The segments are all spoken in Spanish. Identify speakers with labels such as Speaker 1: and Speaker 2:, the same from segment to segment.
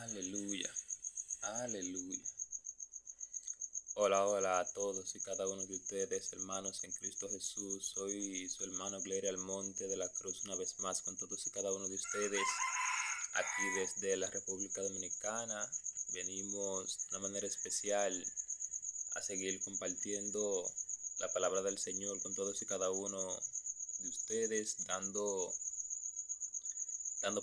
Speaker 1: Aleluya, aleluya. Hola, hola a todos y cada uno de ustedes, hermanos en Cristo Jesús. Soy su hermano Gloria Almonte de la Cruz, una vez más con todos y cada uno de ustedes, aquí desde la República Dominicana. Venimos de una manera especial a seguir compartiendo la palabra del Señor con todos y cada uno de ustedes, dando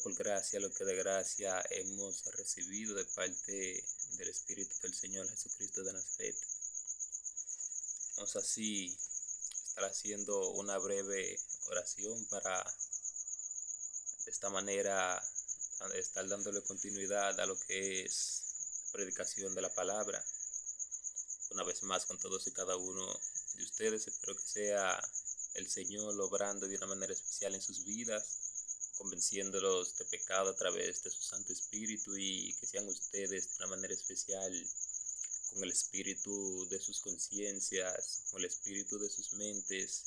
Speaker 1: por gracia lo que de gracia hemos recibido de parte del Espíritu del Señor Jesucristo de Nazaret. Vamos así estar haciendo una breve oración para de esta manera estar dándole continuidad a lo que es la predicación de la palabra. Una vez más con todos y cada uno de ustedes, espero que sea el Señor obrando de una manera especial en sus vidas, convenciéndolos de pecado a través de su Santo Espíritu, y que sean ustedes de una manera especial con el espíritu de sus conciencias, con el espíritu de sus mentes,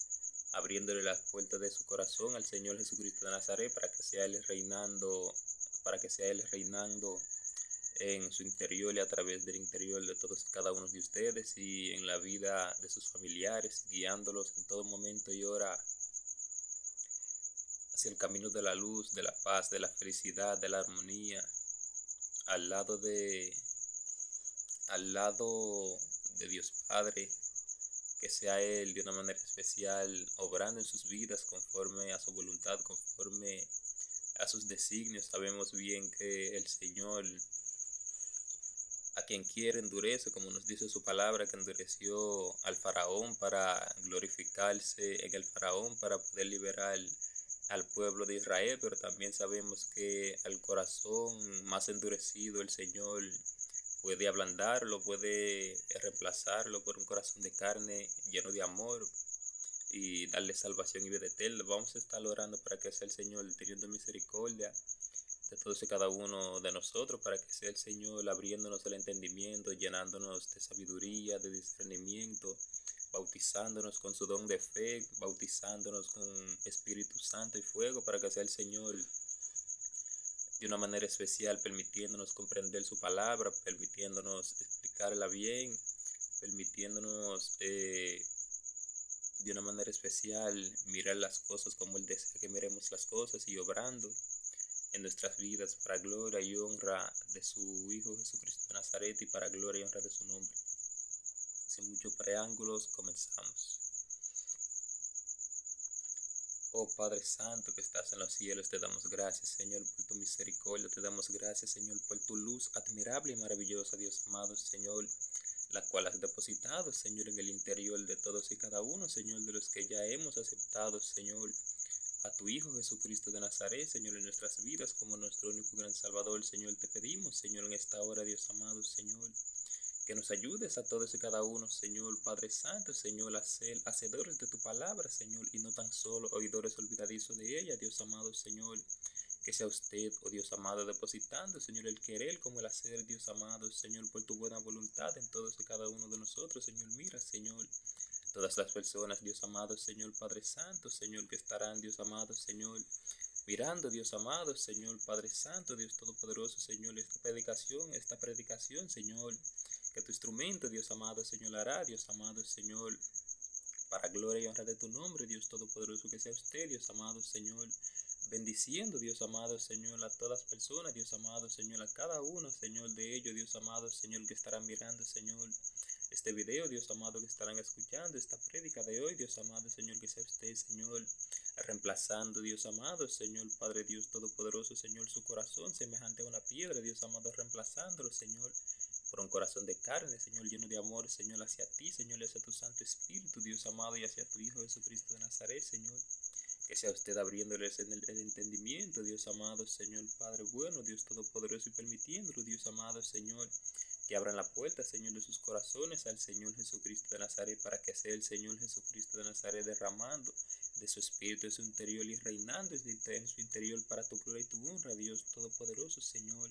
Speaker 1: abriéndole las puertas de su corazón al Señor Jesucristo de Nazaret para que sea Él reinando en su interior y a través del interior de todos y cada uno de ustedes y en la vida de sus familiares, guiándolos en todo momento y hora hacia el camino de la luz, de la paz, de la felicidad, de la armonía, al lado de Dios Padre, que sea Él de una manera especial obrando en sus vidas conforme a su voluntad, conforme a sus designios. Sabemos bien que el Señor, a quien quiere, endurece, como nos dice su palabra, que endureció al faraón para glorificarse en el faraón, para poder liberar al pueblo de Israel. Pero también sabemos que al corazón más endurecido el Señor puede ablandarlo, puede reemplazarlo por un corazón de carne lleno de amor y darle salvación y vida eterna. Vamos a estar orando para que sea el Señor teniendo misericordia de todos y cada uno de nosotros, para que sea el Señor abriéndonos el entendimiento, llenándonos de sabiduría, de discernimiento, bautizándonos con su don de fe, bautizándonos con Espíritu Santo y fuego, para que sea el Señor de una manera especial permitiéndonos comprender su palabra, permitiéndonos explicarla bien, permitiéndonos de una manera especial mirar las cosas como Él desea que miremos las cosas, y obrando en nuestras vidas para gloria y honra de su Hijo Jesucristo de Nazaret y para gloria y honra de su nombre. Sin muchos preámbulos, comenzamos. Oh Padre Santo que estás en los cielos, te damos gracias, Señor, por tu misericordia. Te damos gracias, Señor, por tu luz admirable y maravillosa, Dios amado, Señor, la cual has depositado, Señor, en el interior de todos y cada uno, Señor, de los que ya hemos aceptado, Señor, a tu Hijo Jesucristo de Nazaret, Señor, en nuestras vidas como nuestro único gran Salvador. Señor, te pedimos, Señor, en esta hora, Dios amado, Señor, que nos ayudes a todos y cada uno, Señor, Padre Santo, Señor, a ser hacedores de tu palabra, Señor, y no tan solo oidores olvidadizos de ella, Dios amado, Señor. Que sea usted, oh Dios amado, depositando, Señor, el querer como el hacer, Dios amado, Señor, por tu buena voluntad en todos y cada uno de nosotros, Señor. Mira, Señor, todas las personas, Dios amado, Señor, Padre Santo, Señor, que estarán, Dios amado, Señor, mirando, Dios amado, Señor, Padre Santo, Dios Todopoderoso, Señor, esta predicación, Señor, que tu instrumento, Dios amado, Señor, hará, Dios amado, Señor, para gloria y honra de tu nombre, Dios Todopoderoso. Que sea usted, Dios amado, Señor, bendiciendo, Dios amado, Señor, a todas personas, Dios amado, Señor, a cada uno, Señor, de ellos, Dios amado, Señor, que estarán mirando, Señor, este video, Dios amado, que estarán escuchando esta prédica de hoy, Dios amado, Señor. Que sea usted, Señor, reemplazando, Dios amado, Señor, Padre Dios Todopoderoso, Señor, su corazón semejante a una piedra, Dios amado, reemplazándolo, Señor, por un corazón de carne, Señor, lleno de amor, Señor, hacia ti, Señor, hacia tu Santo Espíritu, Dios amado, y hacia tu Hijo Jesucristo de Nazaret, Señor. Que sea usted abriéndoles el entendimiento, Dios amado, Señor, Padre bueno, Dios Todopoderoso, y permitiéndolo, Dios amado, Señor, que abran la puerta, Señor, de sus corazones al Señor Jesucristo de Nazaret, para que sea el Señor Jesucristo de Nazaret derramando de su Espíritu en su interior y reinando en su interior para tu gloria y tu honra, Dios Todopoderoso, Señor.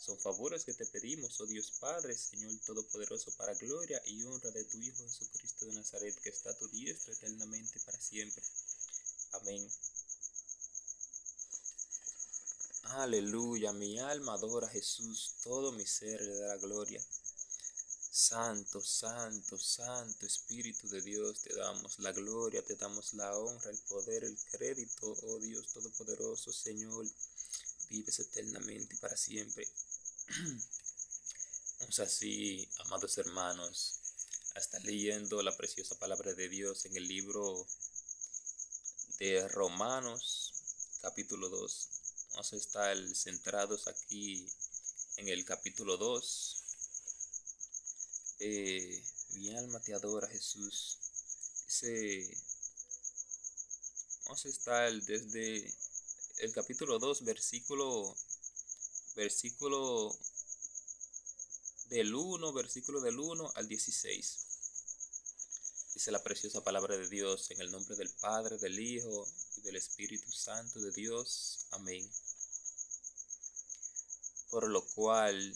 Speaker 1: Son favores que te pedimos, oh Dios Padre, Señor Todopoderoso, para gloria y honra de tu Hijo Jesucristo de Nazaret, que está a tu diestra eternamente para siempre. Amén. Aleluya, mi alma adora a Jesús, todo mi ser le da gloria. Santo, santo, santo Espíritu de Dios, te damos la gloria, te damos la honra, el poder, el crédito, oh Dios Todopoderoso, Señor, vives eternamente y para siempre. Vamos así, amados hermanos, a estar leyendo la preciosa palabra de Dios en el libro de Romanos, capítulo 2. Vamos a estar centrados aquí en el capítulo 2. Mi alma te adora, Jesús. Vamos a estar desde el capítulo 2, versículo del 1 al 16. Dice la preciosa palabra de Dios, en el nombre del Padre, del Hijo y del Espíritu Santo de Dios. Amén. Por lo cual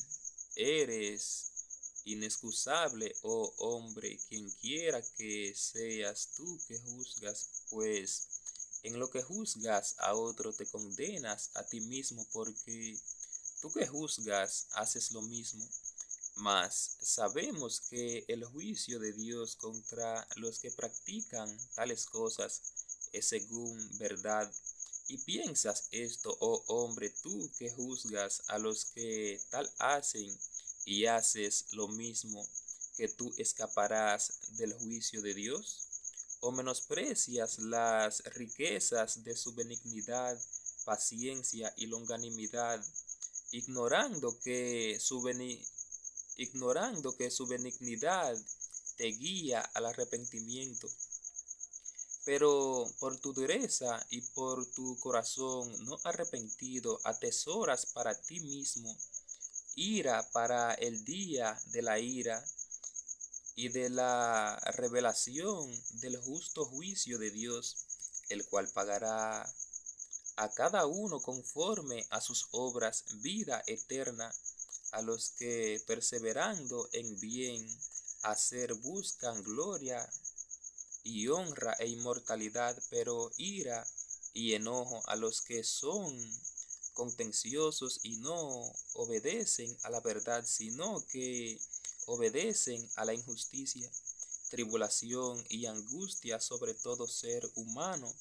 Speaker 1: eres inexcusable, oh hombre, quien quiera que seas tú que juzgas, pues en lo que juzgas a otro te condenas a ti mismo, porque tú que juzgas haces lo mismo. Mas sabemos que el juicio de Dios contra los que practican tales cosas es según verdad. Y piensas esto, oh hombre, tú que juzgas a los que tal hacen y haces lo mismo, que tú escaparás del juicio de Dios. ¿O menosprecias las riquezas de su benignidad, paciencia y longanimidad, ignorando que su benignidad te guía al arrepentimiento? Pero por tu dureza y por tu corazón no arrepentido atesoras para ti mismo ira para el día de la ira y de la revelación del justo juicio de Dios, el cual pagará a cada uno conforme a sus obras vida eterna, a los que perseverando en bien hacer buscan gloria y honra e inmortalidad, pero ira y enojo a los que son contenciosos y no obedecen a la verdad, sino que obedecen a la injusticia, tribulación y angustia sobre todo ser humano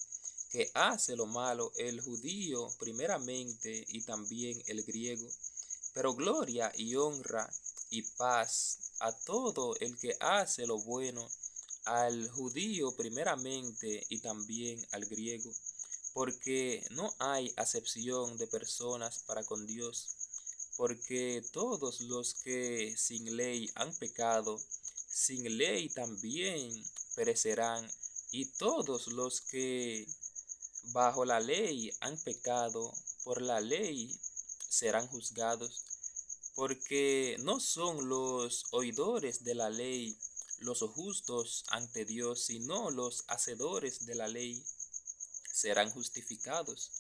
Speaker 1: que hace lo malo, el judío primeramente y también el griego, pero gloria y honra y paz a todo el que hace lo bueno, al judío primeramente y también al griego, porque no hay acepción de personas para con Dios, porque todos los que sin ley han pecado, sin ley también perecerán, y todos los que bajo la ley han pecado, por la ley serán juzgados, porque no son los oidores de la ley los justos ante Dios, sino los hacedores de la ley serán justificados.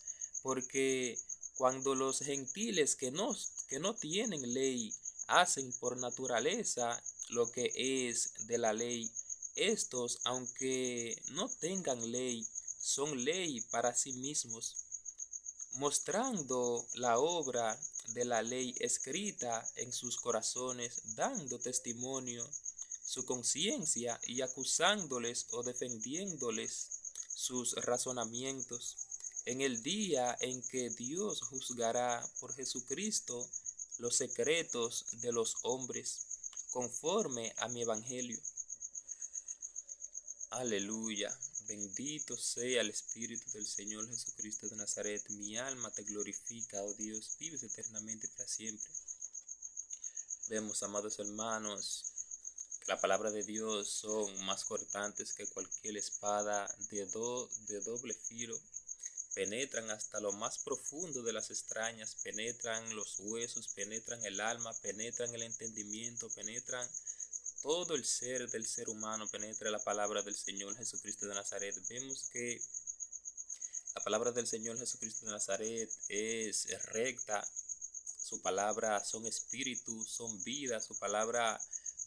Speaker 1: Porque cuando los gentiles que no tienen ley hacen por naturaleza lo que es de la ley, estos, aunque no tengan ley, son ley para sí mismos, mostrando la obra de la ley escrita en sus corazones, dando testimonio su conciencia y acusándoles o defendiéndoles sus razonamientos en el día en que Dios juzgará por Jesucristo los secretos de los hombres, conforme a mi evangelio. Aleluya. Bendito sea el Espíritu del Señor Jesucristo de Nazaret. Mi alma te glorifica, oh Dios, vives eternamente para siempre. Vemos, amados hermanos, que la palabra de Dios son más cortantes que cualquier espada de doble filo. Penetran hasta lo más profundo de las entrañas, penetran los huesos, penetran el alma, penetran el entendimiento, penetran todo el ser del ser humano, penetra la palabra del Señor Jesucristo de Nazaret. Vemos que la palabra del Señor Jesucristo de Nazaret es recta, su palabra son espíritu, son vida, su palabra,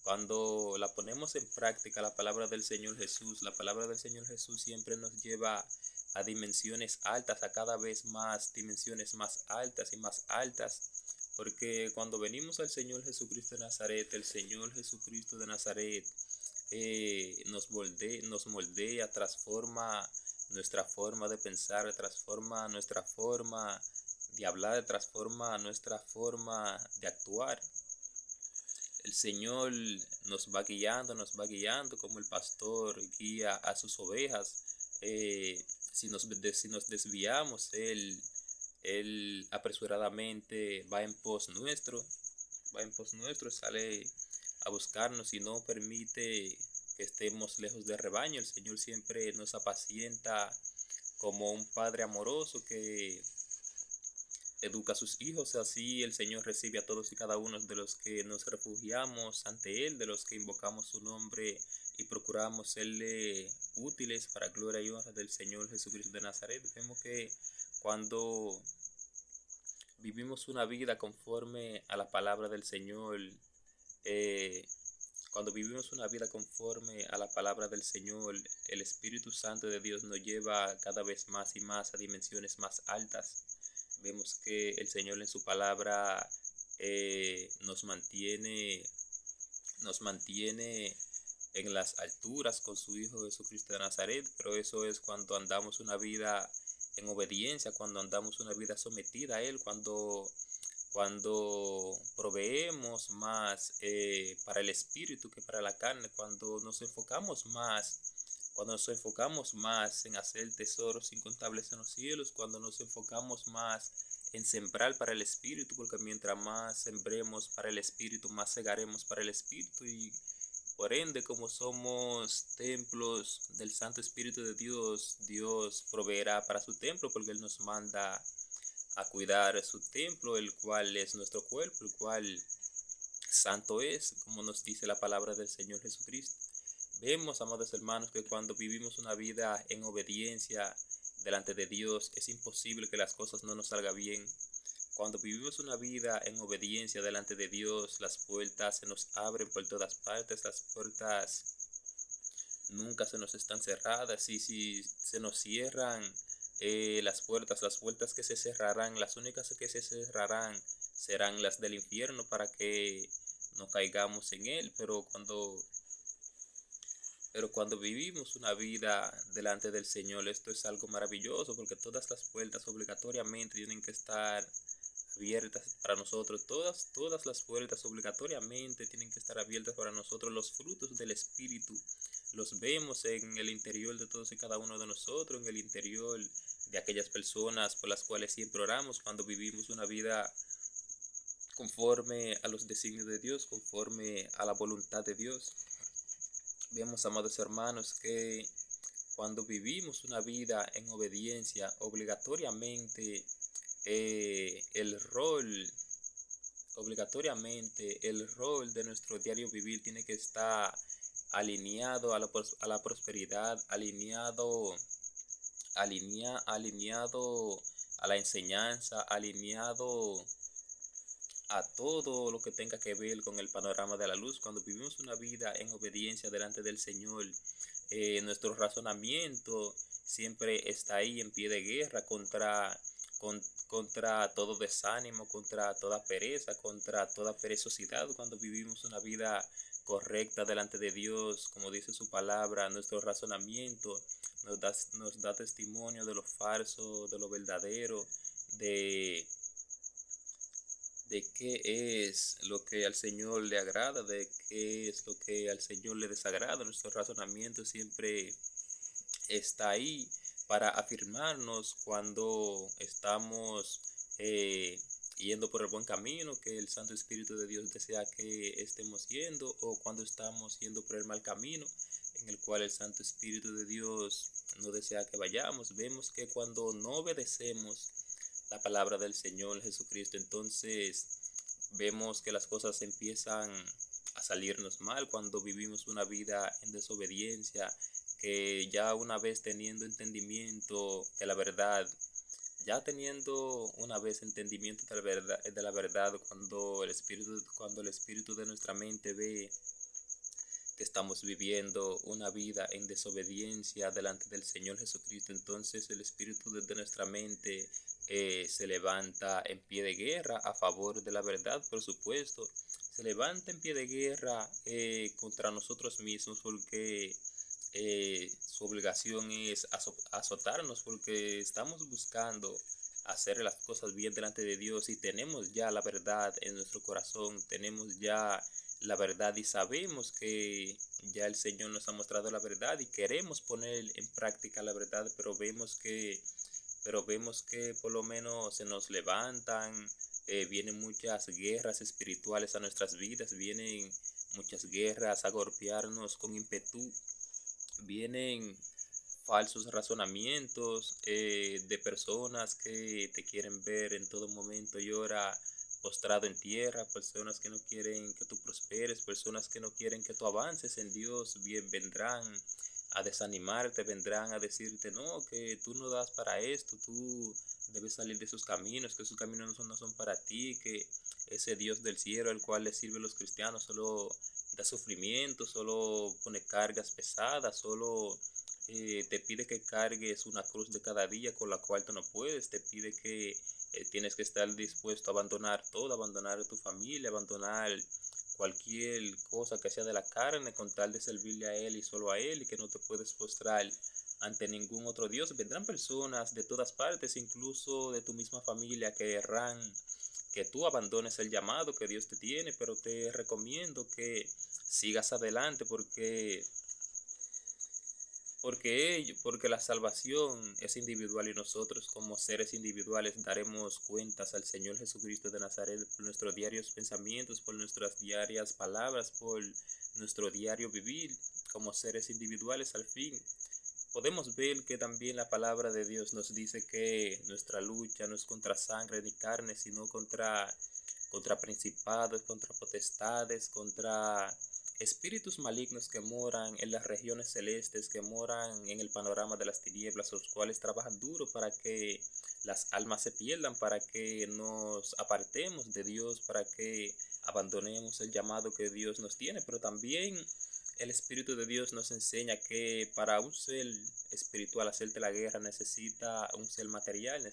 Speaker 1: cuando la ponemos en práctica, la palabra del Señor Jesús, la palabra del Señor Jesús siempre nos lleva a dimensiones altas, a cada vez más dimensiones más altas y más altas. Porque cuando venimos al Señor Jesucristo de Nazaret, el Señor Jesucristo de Nazaret nos moldea, transforma nuestra forma de pensar, transforma nuestra forma de hablar, transforma nuestra forma de actuar. El Señor nos va guiando como el pastor guía a sus ovejas. Si nos desviamos, Él apresuradamente va en pos nuestro, sale a buscarnos y no permite que estemos lejos del rebaño. El Señor siempre nos apacienta como un padre amoroso que educa a sus hijos. Así el Señor recibe a todos y cada uno de los que nos refugiamos ante Él, de los que invocamos su nombre y procuramos serle útiles para gloria y honra del Señor Jesucristo de Nazaret. Vemos que cuando vivimos una vida conforme a la palabra del Señor, eh, cuando vivimos una vida conforme a la palabra del Señor, el Espíritu Santo de Dios nos lleva cada vez más y más a dimensiones más altas. Vemos que el Señor en su palabra nos mantiene en las alturas con su Hijo Jesucristo de Nazaret, pero eso es cuando andamos una vida en obediencia, cuando andamos una vida sometida a Él, cuando proveemos más para el espíritu que para la carne, cuando nos enfocamos más en hacer tesoros incontables en los cielos, cuando nos enfocamos más en sembrar para el espíritu, porque mientras más sembremos para el espíritu, más segaremos para el espíritu, y por ende, como somos templos del Santo Espíritu de Dios, Dios proveerá para su templo, porque Él nos manda a cuidar su templo, el cual es nuestro cuerpo, el cual santo es, como nos dice la palabra del Señor Jesucristo. Vemos, amados hermanos, que cuando vivimos una vida en obediencia delante de Dios, es imposible que las cosas no nos salgan bien. Cuando vivimos una vida en obediencia delante de Dios, las puertas se nos abren por todas partes, las puertas nunca se nos están cerradas, y si se nos cierran las puertas que se cerrarán, las únicas que se cerrarán serán las del infierno para que no caigamos en él. Pero cuando vivimos una vida delante del Señor, esto es algo maravilloso, porque todas las puertas obligatoriamente tienen que estar abiertas para nosotros. Todas las puertas obligatoriamente tienen que estar abiertas para nosotros. Los frutos del Espíritu los vemos en el interior de todos y cada uno de nosotros, en el interior de aquellas personas por las cuales siempre oramos, cuando vivimos una vida conforme a los designios de Dios, conforme a la voluntad de Dios. Vemos, amados hermanos, que cuando vivimos una vida en obediencia, obligatoriamente el rol de nuestro diario vivir tiene que estar alineado a la prosperidad, alineado a la enseñanza, alineado a todo lo que tenga que ver con el panorama de la luz. Cuando vivimos una vida en obediencia delante del Señor, nuestro razonamiento siempre está ahí en pie de guerra contra todo desánimo, contra toda pereza, contra toda perezosidad. Cuando vivimos una vida correcta delante de Dios, como dice su palabra, nuestro razonamiento nos da testimonio de lo falso, de lo verdadero, de qué es lo que al Señor le agrada, de qué es lo que al Señor le desagrada. Nuestro razonamiento siempre está ahí para afirmarnos cuando estamos yendo por el buen camino que el Santo Espíritu de Dios desea que estemos yendo, o cuando estamos yendo por el mal camino en el cual el Santo Espíritu de Dios no desea que vayamos. Vemos que cuando no obedecemos la palabra del Señor Jesucristo, entonces vemos que las cosas empiezan a salirnos mal. Cuando vivimos una vida en desobediencia, que ya una vez teniendo entendimiento de la verdad, cuando el espíritu de nuestra mente ve que estamos viviendo una vida en desobediencia delante del Señor Jesucristo. Entonces el espíritu de nuestra mente se levanta en pie de guerra a favor de la verdad, por supuesto. Se levanta en pie de guerra contra nosotros mismos porque su obligación es azotarnos, porque estamos buscando hacer las cosas bien delante de Dios y tenemos ya la verdad en nuestro corazón, tenemos ya la verdad y sabemos que ya el Señor nos ha mostrado la verdad y queremos poner en práctica la verdad, pero vemos que por lo menos se nos levantan, vienen muchas guerras espirituales a nuestras vidas, vienen muchas guerras a golpearnos con ímpetu, vienen falsos razonamientos de personas que te quieren ver en todo momento y hora postrado en tierra, personas que no quieren que tú prosperes, personas que no quieren que tú avances en Dios, bien vendrán a desanimarte, vendrán a decirte, no, que tú no das para esto, tú debes salir de esos caminos, que esos caminos no son para ti, que ese Dios del cielo al cual le sirven los cristianos solo da sufrimiento, solo pone cargas pesadas, solo te pide que cargues una cruz de cada día con la cual tú no puedes, te pide que tienes que estar dispuesto a abandonar todo, abandonar a tu familia, abandonar cualquier cosa que sea de la carne con tal de servirle a Él y solo a Él y que no te puedes postrar ante ningún otro Dios. Vendrán personas de todas partes, incluso de tu misma familia, que querrán que tú abandones el llamado que Dios te tiene, pero te recomiendo que sigas adelante porque la salvación es individual y nosotros como seres individuales daremos cuentas al Señor Jesucristo de Nazaret por nuestros diarios pensamientos, por nuestras diarias palabras, por nuestro diario vivir como seres individuales al fin. Podemos ver que también la palabra de Dios nos dice que nuestra lucha no es contra sangre ni carne, sino contra principados, contra potestades, contra espíritus malignos que moran en las regiones celestes, que moran en el panorama de las tinieblas, los cuales trabajan duro para que las almas se pierdan, para que nos apartemos de Dios, para que abandonemos el llamado que Dios nos tiene, pero también el Espíritu de Dios nos enseña que para un ser espiritual hacerte la guerra necesita un ser material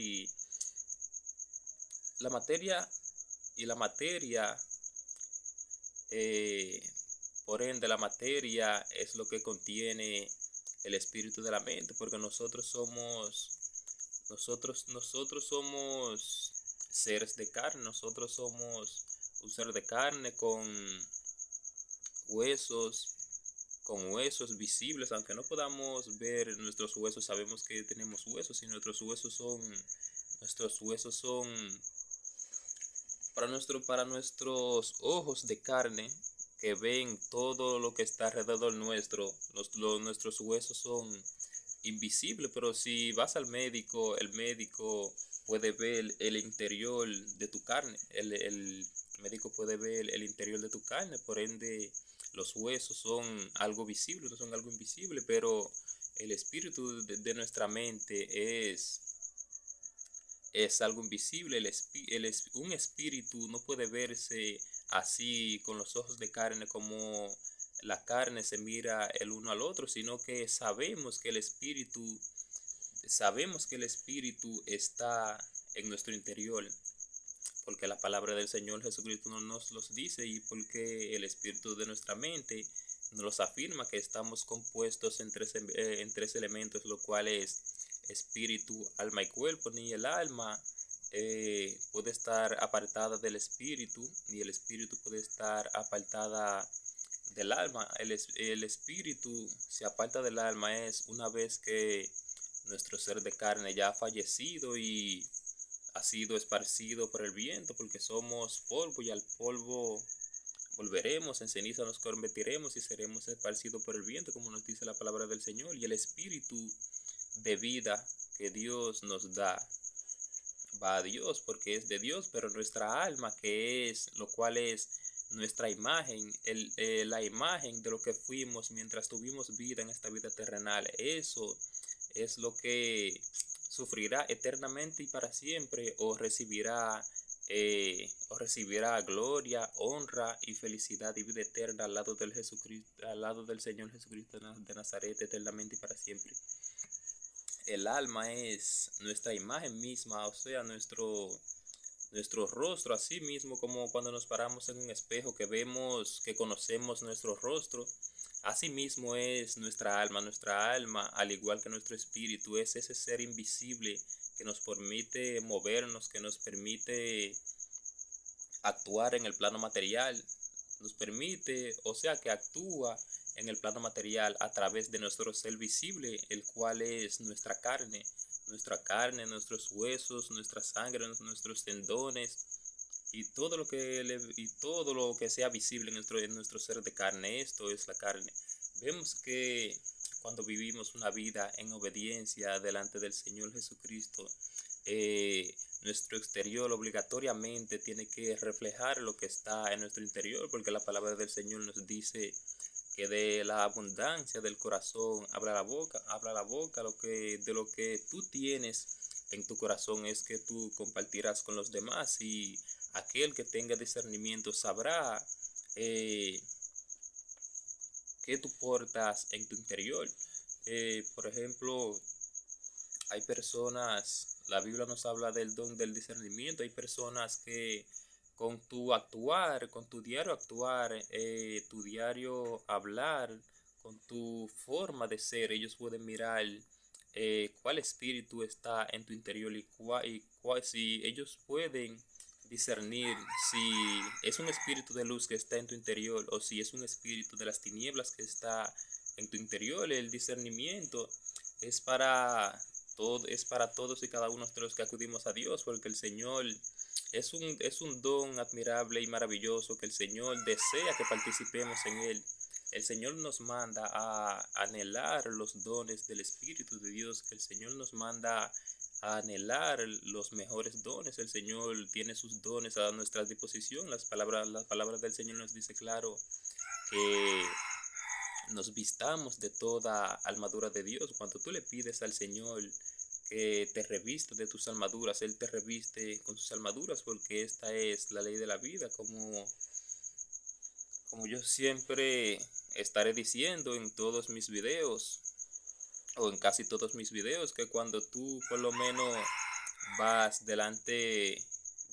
Speaker 1: y la materia la materia, eh, por ende la materia es lo que contiene el espíritu de la mente, porque nosotros somos seres de carne, nosotros somos un ser de carne huesos, con huesos visibles, aunque no podamos ver nuestros huesos, sabemos que tenemos huesos y nuestros huesos son para nuestros ojos de carne que ven todo lo que está alrededor nuestro, nuestros huesos son invisibles, pero si vas al médico, el médico puede ver el interior de tu carne, el médico puede ver el interior de tu carne, por ende los huesos son algo visible, no son algo invisible, pero el espíritu de nuestra mente es algo invisible. Un espíritu no puede verse así con los ojos de carne como la carne se mira el uno al otro, sino que sabemos que el espíritu está en nuestro interior, porque la palabra del Señor Jesucristo nos los dice y porque el espíritu de nuestra mente nos afirma que estamos compuestos en tres elementos, lo cual es espíritu, alma y cuerpo. Ni el alma puede estar apartada del espíritu, ni el espíritu puede estar apartada del alma. El espíritu se aparta del alma es una vez que nuestro ser de carne ya ha fallecido y ha sido esparcido por el viento, porque somos polvo y al polvo volveremos, en ceniza nos convertiremos y seremos esparcidos por el viento, como nos dice la palabra del Señor. Y el espíritu de vida que Dios nos da va a Dios porque es de Dios, pero nuestra alma, que es lo cual es nuestra imagen, la imagen de lo que fuimos mientras tuvimos vida en esta vida terrenal, eso es lo que sufrirá eternamente y para siempre o recibirá o recibirá gloria, honra y felicidad y vida eterna al lado del Señor Jesucristo de Nazaret, eternamente y para siempre. El alma es nuestra imagen misma, o sea, nuestro rostro, así mismo como cuando nos paramos en un espejo que vemos, que conocemos nuestro rostro. Así mismo es nuestra alma, al igual que nuestro espíritu, es ese ser invisible que nos permite movernos, que nos permite actuar en el plano material, nos permite, o sea, que actúa en el plano material a través de nuestro ser visible, el cual es nuestra carne, nuestros huesos, nuestra sangre, nuestros tendones y todo lo que sea visible en nuestro ser de carne. Esto es la carne. Vemos que cuando vivimos una vida en obediencia delante del Señor Jesucristo, nuestro exterior obligatoriamente tiene que reflejar lo que está en nuestro interior, porque la palabra del Señor nos dice que de la abundancia del corazón habla la boca, de lo que tú tienes en tu corazón es que tú compartirás con los demás, y aquel que tenga discernimiento sabrá eh, qué tú portas en tu interior. Por ejemplo, hay personas, la Biblia nos habla del don del discernimiento, hay personas que con tu diario actuar, tu diario hablar, con tu forma de ser, ellos pueden mirar cuál espíritu está en tu interior si ellos pueden discernir si es un espíritu de luz que está en tu interior o si es un espíritu de las tinieblas que está en tu interior. El discernimiento es para es para todos y cada uno de los que acudimos a Dios, porque el Señor es un don admirable y maravilloso que el Señor desea que participemos en él. El Señor nos manda a anhelar los dones del Espíritu de Dios, que el Señor nos manda a anhelar los mejores dones. El Señor tiene sus dones a nuestra disposición. Las palabras del Señor nos dice claro que nos vistamos de toda armadura de Dios. Cuando tú le pides al Señor que te revista de tus armaduras, Él te reviste con sus armaduras, porque esta es la ley de la vida, como yo siempre estaré diciendo en todos mis videos, o en casi todos mis videos, que cuando tú por lo menos vas delante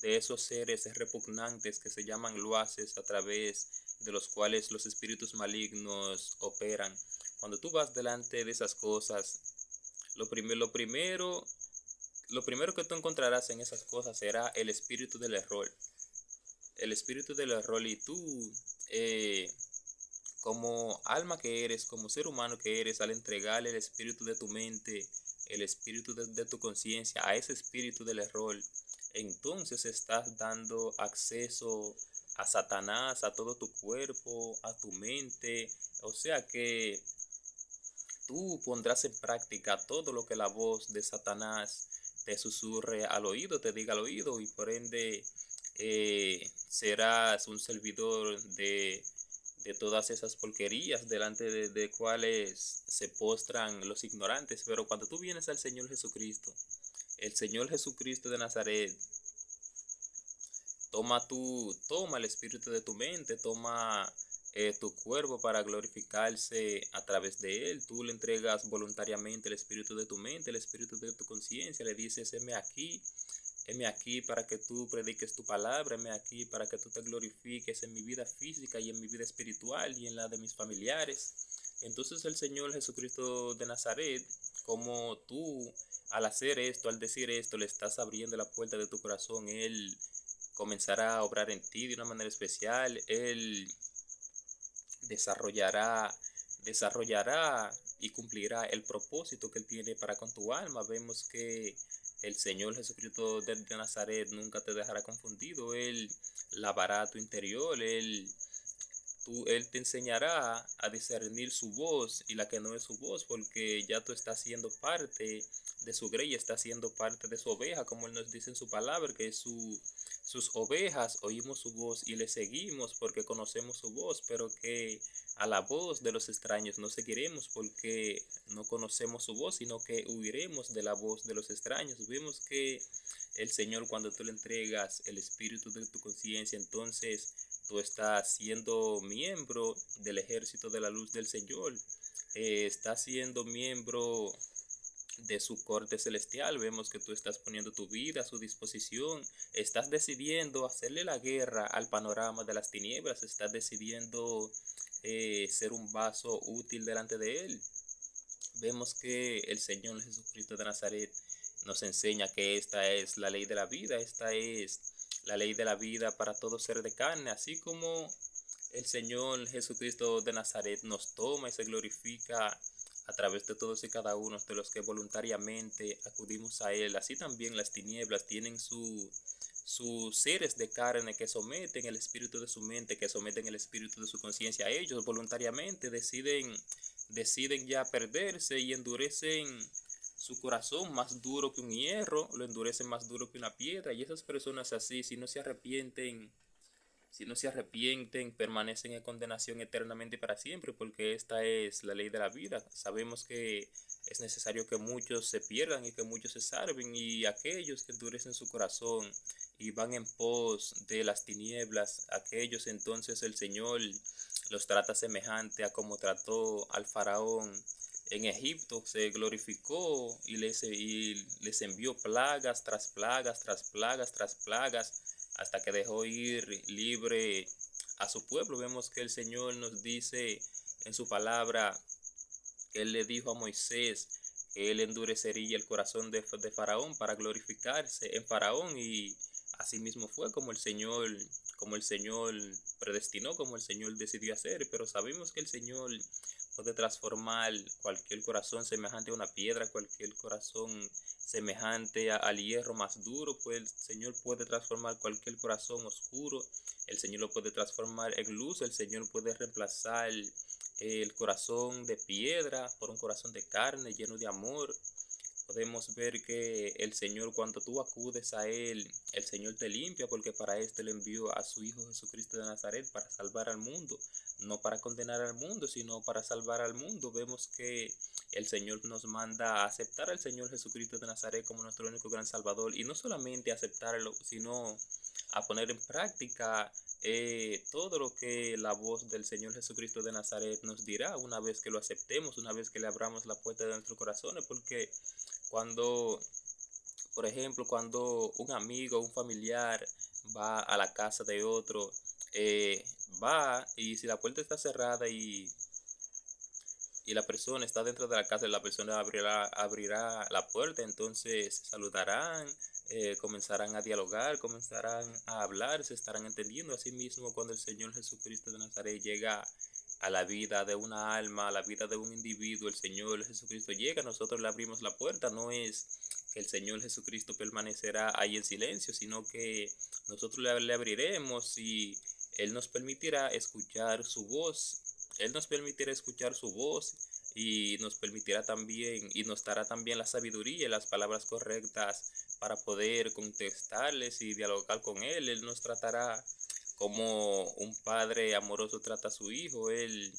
Speaker 1: de esos seres repugnantes que se llaman luaces, a través de los cuales los espíritus malignos operan, cuando tú vas delante de esas cosas, lo primero, lo primero, lo primero que tú encontrarás en esas cosas será el espíritu del error. El espíritu del error, y tú, eh, como alma que eres, como ser humano que eres, al entregarle el espíritu de tu mente, el espíritu de tu conciencia a ese espíritu del error, entonces estás dando acceso a Satanás, a todo tu cuerpo, a tu mente. O sea que tú pondrás en práctica todo lo que la voz de Satanás te susurre al oído, te diga al oído, y por ende serás un servidor de todas esas porquerías delante de cuales se postran los ignorantes. Pero cuando tú vienes al Señor Jesucristo, el Señor Jesucristo de Nazaret, toma el espíritu de tu mente, toma tu cuerpo para glorificarse a través de él. Tú le entregas voluntariamente el espíritu de tu mente, el espíritu de tu conciencia, le dices, heme aquí para que tú prediques tu palabra, heme aquí para que tú te glorifiques en mi vida física y en mi vida espiritual y en la de mis familiares. Entonces el Señor Jesucristo de Nazaret, como tú al hacer esto, al decir esto, le estás abriendo la puerta de tu corazón, Él comenzará a obrar en ti de una manera especial. Él desarrollará, desarrollará y cumplirá el propósito que Él tiene para con tu alma. Vemos que el Señor Jesucristo de Nazaret nunca te dejará confundido. Él lavará tu interior, Él te enseñará a discernir su voz y la que no es su voz, porque ya tú estás siendo parte de su grey, estás siendo parte de su oveja, como Él nos dice en su palabra, que sus ovejas oímos su voz y le seguimos porque conocemos su voz, pero que a la voz de los extraños no seguiremos porque no conocemos su voz, sino que huiremos de la voz de los extraños. Vemos que el Señor, cuando tú le entregas el espíritu de tu conciencia, entonces tú estás siendo miembro del ejército de la luz del Señor. Estás siendo miembro de su corte celestial. Vemos que tú estás poniendo tu vida a su disposición, estás decidiendo hacerle la guerra al panorama de las tinieblas, estás decidiendo ser un vaso útil delante de él. Vemos que el Señor Jesucristo de Nazaret nos enseña que esta es la ley de la vida, esta es la ley de la vida para todo ser de carne, así como el Señor Jesucristo de Nazaret nos toma y se glorifica a través de todos y cada uno de los que voluntariamente acudimos a Él. Así también las tinieblas tienen sus seres de carne que someten el espíritu de su mente, que someten el espíritu de su conciencia. Ellos voluntariamente deciden ya perderse y endurecen su corazón más duro que un hierro, lo endurecen más duro que una piedra. Y esas personas así, si no se arrepienten, permanecen en condenación eternamente para siempre, porque esta es la ley de la vida. Sabemos que es necesario que muchos se pierdan y que muchos se salven, y aquellos que endurecen su corazón y van en pos de las tinieblas, aquellos entonces el Señor los trata semejante a como trató al faraón en Egipto. Se glorificó y les envió plagas tras plagas, tras plagas, tras plagas, hasta que dejó ir libre a su pueblo. Vemos que el Señor nos dice en su palabra que Él le dijo a Moisés que Él endurecería el corazón de Faraón para glorificarse en Faraón, y así mismo fue como el Señor predestinó, como el Señor decidió hacer. Pero sabemos que el Señor puede transformar cualquier corazón semejante a una piedra, cualquier corazón semejante al hierro más duro, pues el Señor puede transformar cualquier corazón oscuro, el Señor lo puede transformar en luz, el Señor puede reemplazar el corazón de piedra por un corazón de carne lleno de amor. Podemos ver que el Señor, cuando tú acudes a Él, el Señor te limpia, porque para esto Él envió a su Hijo Jesucristo de Nazaret, para salvar al mundo, no para condenar al mundo, sino para salvar al mundo. Vemos que el Señor nos manda a aceptar al Señor Jesucristo de Nazaret como nuestro único gran Salvador, y no solamente aceptarlo, sino a poner en práctica todo lo que la voz del Señor Jesucristo de Nazaret nos dirá una vez que lo aceptemos, una vez que le abramos la puerta de nuestros corazones. Porque cuando, por ejemplo, cuando un amigo, un familiar va a la casa de otro, va, y si la puerta está cerrada y la persona está dentro de la casa, la persona abrirá la puerta, entonces saludarán, comenzarán a dialogar, comenzarán a hablar, se estarán entendiendo. Así mismo, cuando el Señor Jesucristo de Nazaret llega a la vida de una alma, a la vida de un individuo, el Señor Jesucristo llega, nosotros le abrimos la puerta. No es que el Señor Jesucristo permanecerá ahí en silencio, sino que nosotros le abriremos y Él nos permitirá escuchar su voz. Él nos permitirá escuchar su voz, y nos permitirá también y nos dará también la sabiduría y las palabras correctas para poder contestarles y dialogar con Él. Él nos tratará como un padre amoroso trata a su hijo. Él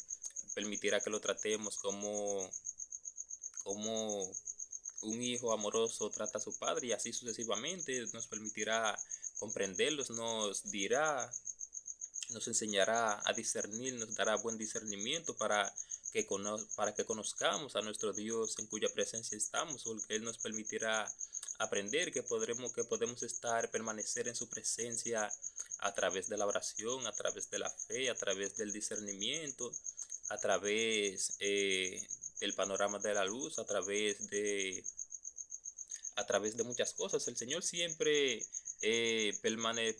Speaker 1: permitirá que lo tratemos como un hijo amoroso trata a su padre, y así sucesivamente. Nos permitirá comprenderlos, nos enseñará a discernir, nos dará buen discernimiento para que conozcamos a nuestro Dios en cuya presencia estamos, porque Él nos permitirá aprender que podemos permanecer en su presencia a través de la oración, a través de la fe, a través del discernimiento, a través del panorama de la luz, a través de muchas cosas. El Señor siempre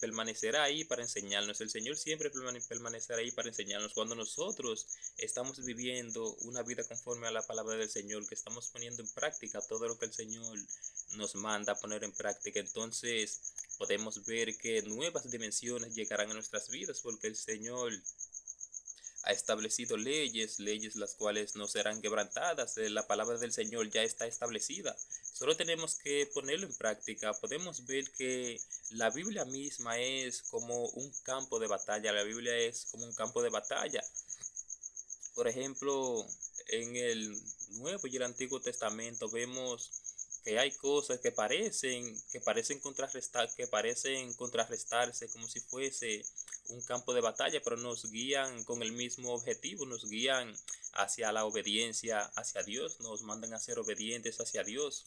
Speaker 1: permanecerá ahí para enseñarnos. El Señor siempre permanecerá ahí para enseñarnos. Cuando nosotros estamos viviendo una vida conforme a la palabra del Señor, que estamos poniendo en práctica todo lo que el Señor nos manda a poner en práctica, entonces podemos ver que nuevas dimensiones llegarán a nuestras vidas, porque el Señor ha establecido leyes las cuales no serán quebrantadas. La palabra del Señor ya está establecida. Solo tenemos que ponerlo en práctica. Podemos ver que la Biblia misma es como un campo de batalla. La Biblia es como un campo de batalla. Por ejemplo, en el Nuevo y el Antiguo Testamento vemos que hay cosas que parecen contrarrestarse como si fuese un campo de batalla, pero nos guían con el mismo objetivo, nos guían hacia la obediencia hacia Dios, nos mandan a ser obedientes hacia Dios,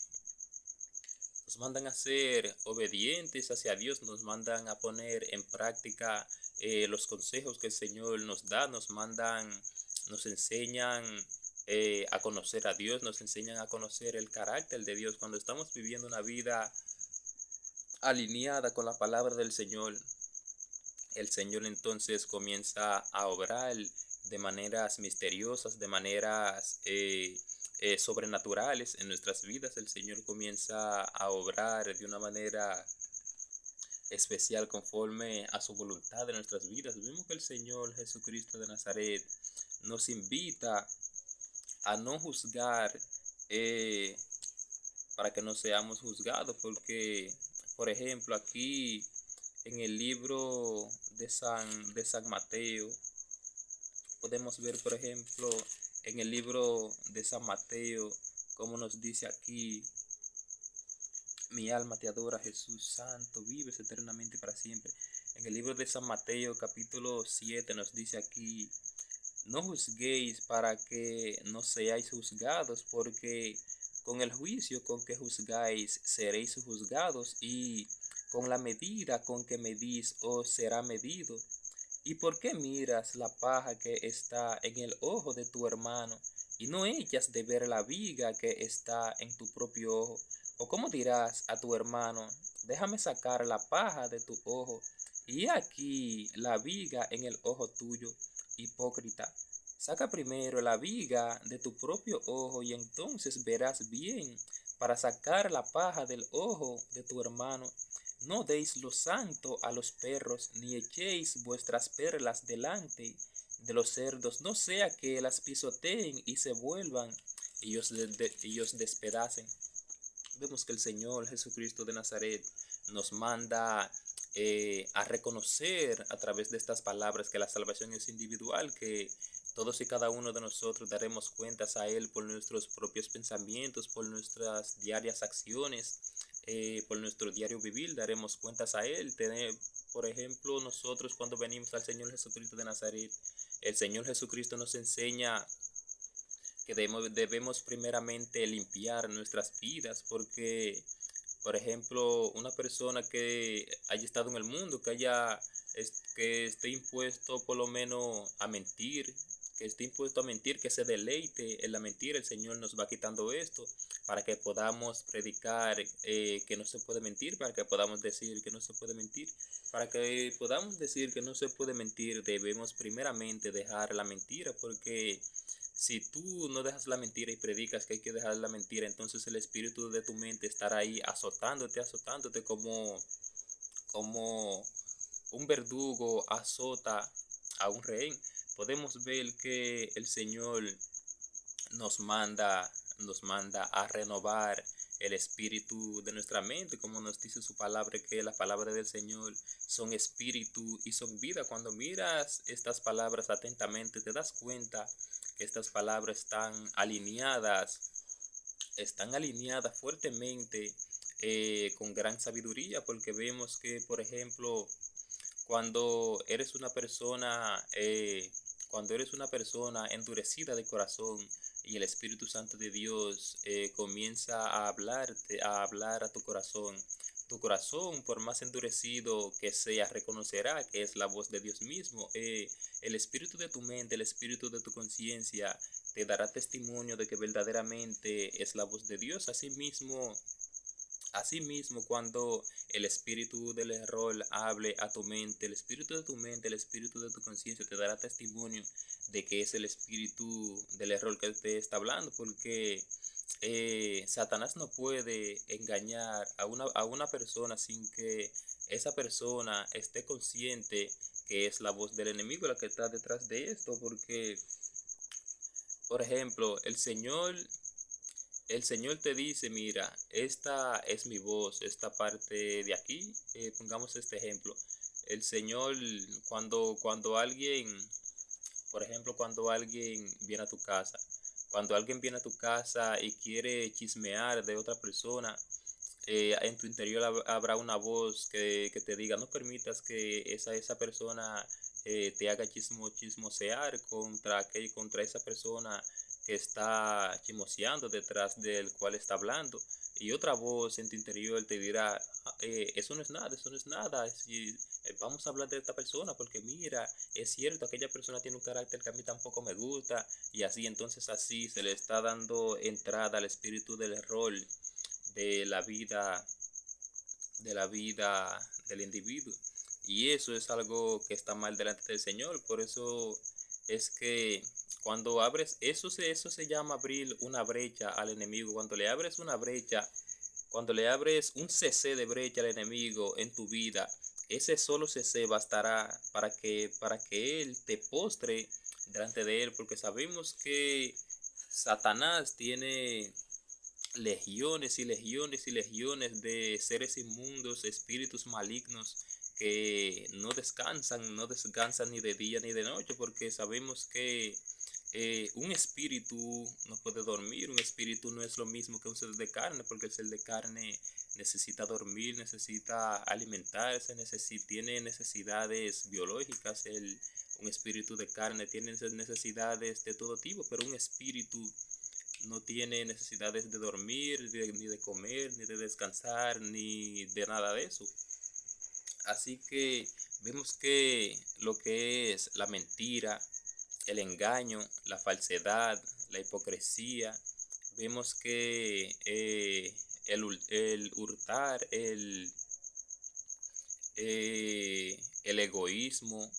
Speaker 1: nos mandan a ser obedientes hacia Dios, nos mandan a poner en práctica los consejos que el Señor nos da, nos enseñan a conocer a Dios, nos enseñan a conocer el carácter de Dios. Cuando estamos viviendo una vida alineada con la palabra del Señor, el Señor entonces comienza a obrar de maneras misteriosas, de maneras sobrenaturales en nuestras vidas. El Señor comienza a obrar de una manera especial conforme a su voluntad en nuestras vidas. Vemos que el Señor Jesucristo de Nazaret nos invita a no juzgar eh, para que no seamos juzgados, porque, por ejemplo, aquí en el libro de San Mateo, podemos ver, por ejemplo, en el libro de San Mateo, como nos dice aquí: mi alma te adora, Jesús santo, vives eternamente para siempre. En el libro de San Mateo, capítulo 7, nos dice aquí: no juzguéis para que no seáis juzgados, porque con el juicio con que juzgáis seréis juzgados, y con la medida con que medís os será medido. ¿Y por qué miras la paja que está en el ojo de tu hermano, y no echas de ver la viga que está en tu propio ojo? ¿O cómo dirás a tu hermano: déjame sacar la paja de tu ojo, y aquí la viga en el ojo tuyo? Hipócrita, saca primero la viga de tu propio ojo, y entonces verás bien para sacar la paja del ojo de tu hermano. No deis lo santo a los perros, ni echéis vuestras perlas delante de los cerdos, no sea que las pisoteen y se vuelvan y os despedacen. Vemos que el Señor Jesucristo de Nazaret nos manda a reconocer a través de estas palabras que la salvación es individual, que todos y cada uno de nosotros daremos cuentas a Él por nuestros propios pensamientos, por nuestras diarias acciones, por nuestro diario vivir, daremos cuentas a Él. Por ejemplo, nosotros cuando venimos al Señor Jesucristo de Nazaret, el Señor Jesucristo nos enseña que debemos primeramente limpiar nuestras vidas, porque, por ejemplo, una persona que haya estado en el mundo, que esté impuesto por lo menos a mentir, que se deleite en la mentira, el Señor nos va quitando esto para que podamos predicar que no se puede mentir, para que podamos decir que no se puede mentir. Para que podamos decir que no se puede mentir, debemos primeramente dejar la mentira, porque si tú no dejas la mentira y predicas que hay que dejar la mentira, entonces el espíritu de tu mente estará ahí azotándote como un verdugo azota a un rehén. Podemos ver que el Señor nos manda, nos manda a renovar el espíritu de nuestra mente, como nos dice su palabra, que la palabra del Señor son espíritu y son vida. Cuando miras estas palabras atentamente, te das cuenta que estas palabras están alineadas fuertemente con gran sabiduría, porque vemos que, por ejemplo, cuando eres una persona, endurecida de corazón, y el Espíritu Santo de Dios comienza a hablar a tu corazón, por más endurecido que sea, reconocerá que es la voz de Dios mismo. El espíritu de tu mente, el espíritu de tu conciencia, te dará testimonio de que verdaderamente es la voz de Dios. Asimismo, cuando el espíritu del error hable a tu mente, el espíritu de tu mente, el espíritu de tu conciencia te dará testimonio de que es el espíritu del error que te está hablando, porque Satanás no puede engañar a una persona sin que esa persona esté consciente que es la voz del enemigo la que está detrás de esto, porque, por ejemplo, el Señor te dice: mira, esta es mi voz, esta parte de aquí, pongamos este ejemplo. El Señor, cuando alguien, por ejemplo, cuando alguien viene a tu casa, Cuando alguien viene a tu casa y quiere chismear de otra persona, en tu interior habrá una voz que te diga, no permitas que esa persona te haga chismosear contra esa persona que está chismoseando detrás del cual está hablando. Y otra voz en tu interior te dirá, eso no es nada, eso no es nada. Vamos a hablar de esta persona porque mira, es cierto, aquella persona tiene un carácter que a mí tampoco me gusta. Y así, entonces así se le está dando entrada al espíritu del error de la vida, de la vida del individuo. Y eso es algo que está mal delante del Señor. Por eso es que cuando abres, eso se llama abrir una brecha al enemigo. Cuando le abres una brecha, cuando le abres un cc de brecha al enemigo en tu vida, ese solo cc bastará para que él te postre delante de él, porque sabemos que Satanás tiene legiones y legiones y legiones de seres inmundos, espíritus malignos que no descansan ni de día ni de noche, porque sabemos que un espíritu no puede dormir, un espíritu no es lo mismo que un ser de carne, porque el ser de carne necesita dormir, necesita alimentarse, tiene necesidades biológicas, un espíritu de carne tiene necesidades de todo tipo, pero un espíritu no tiene necesidades de dormir, ni de comer, ni de descansar, ni de nada de eso. Así que vemos que lo que es la mentira, el engaño, la falsedad, la hipocresía, vemos que el hurtar, el egoísmo,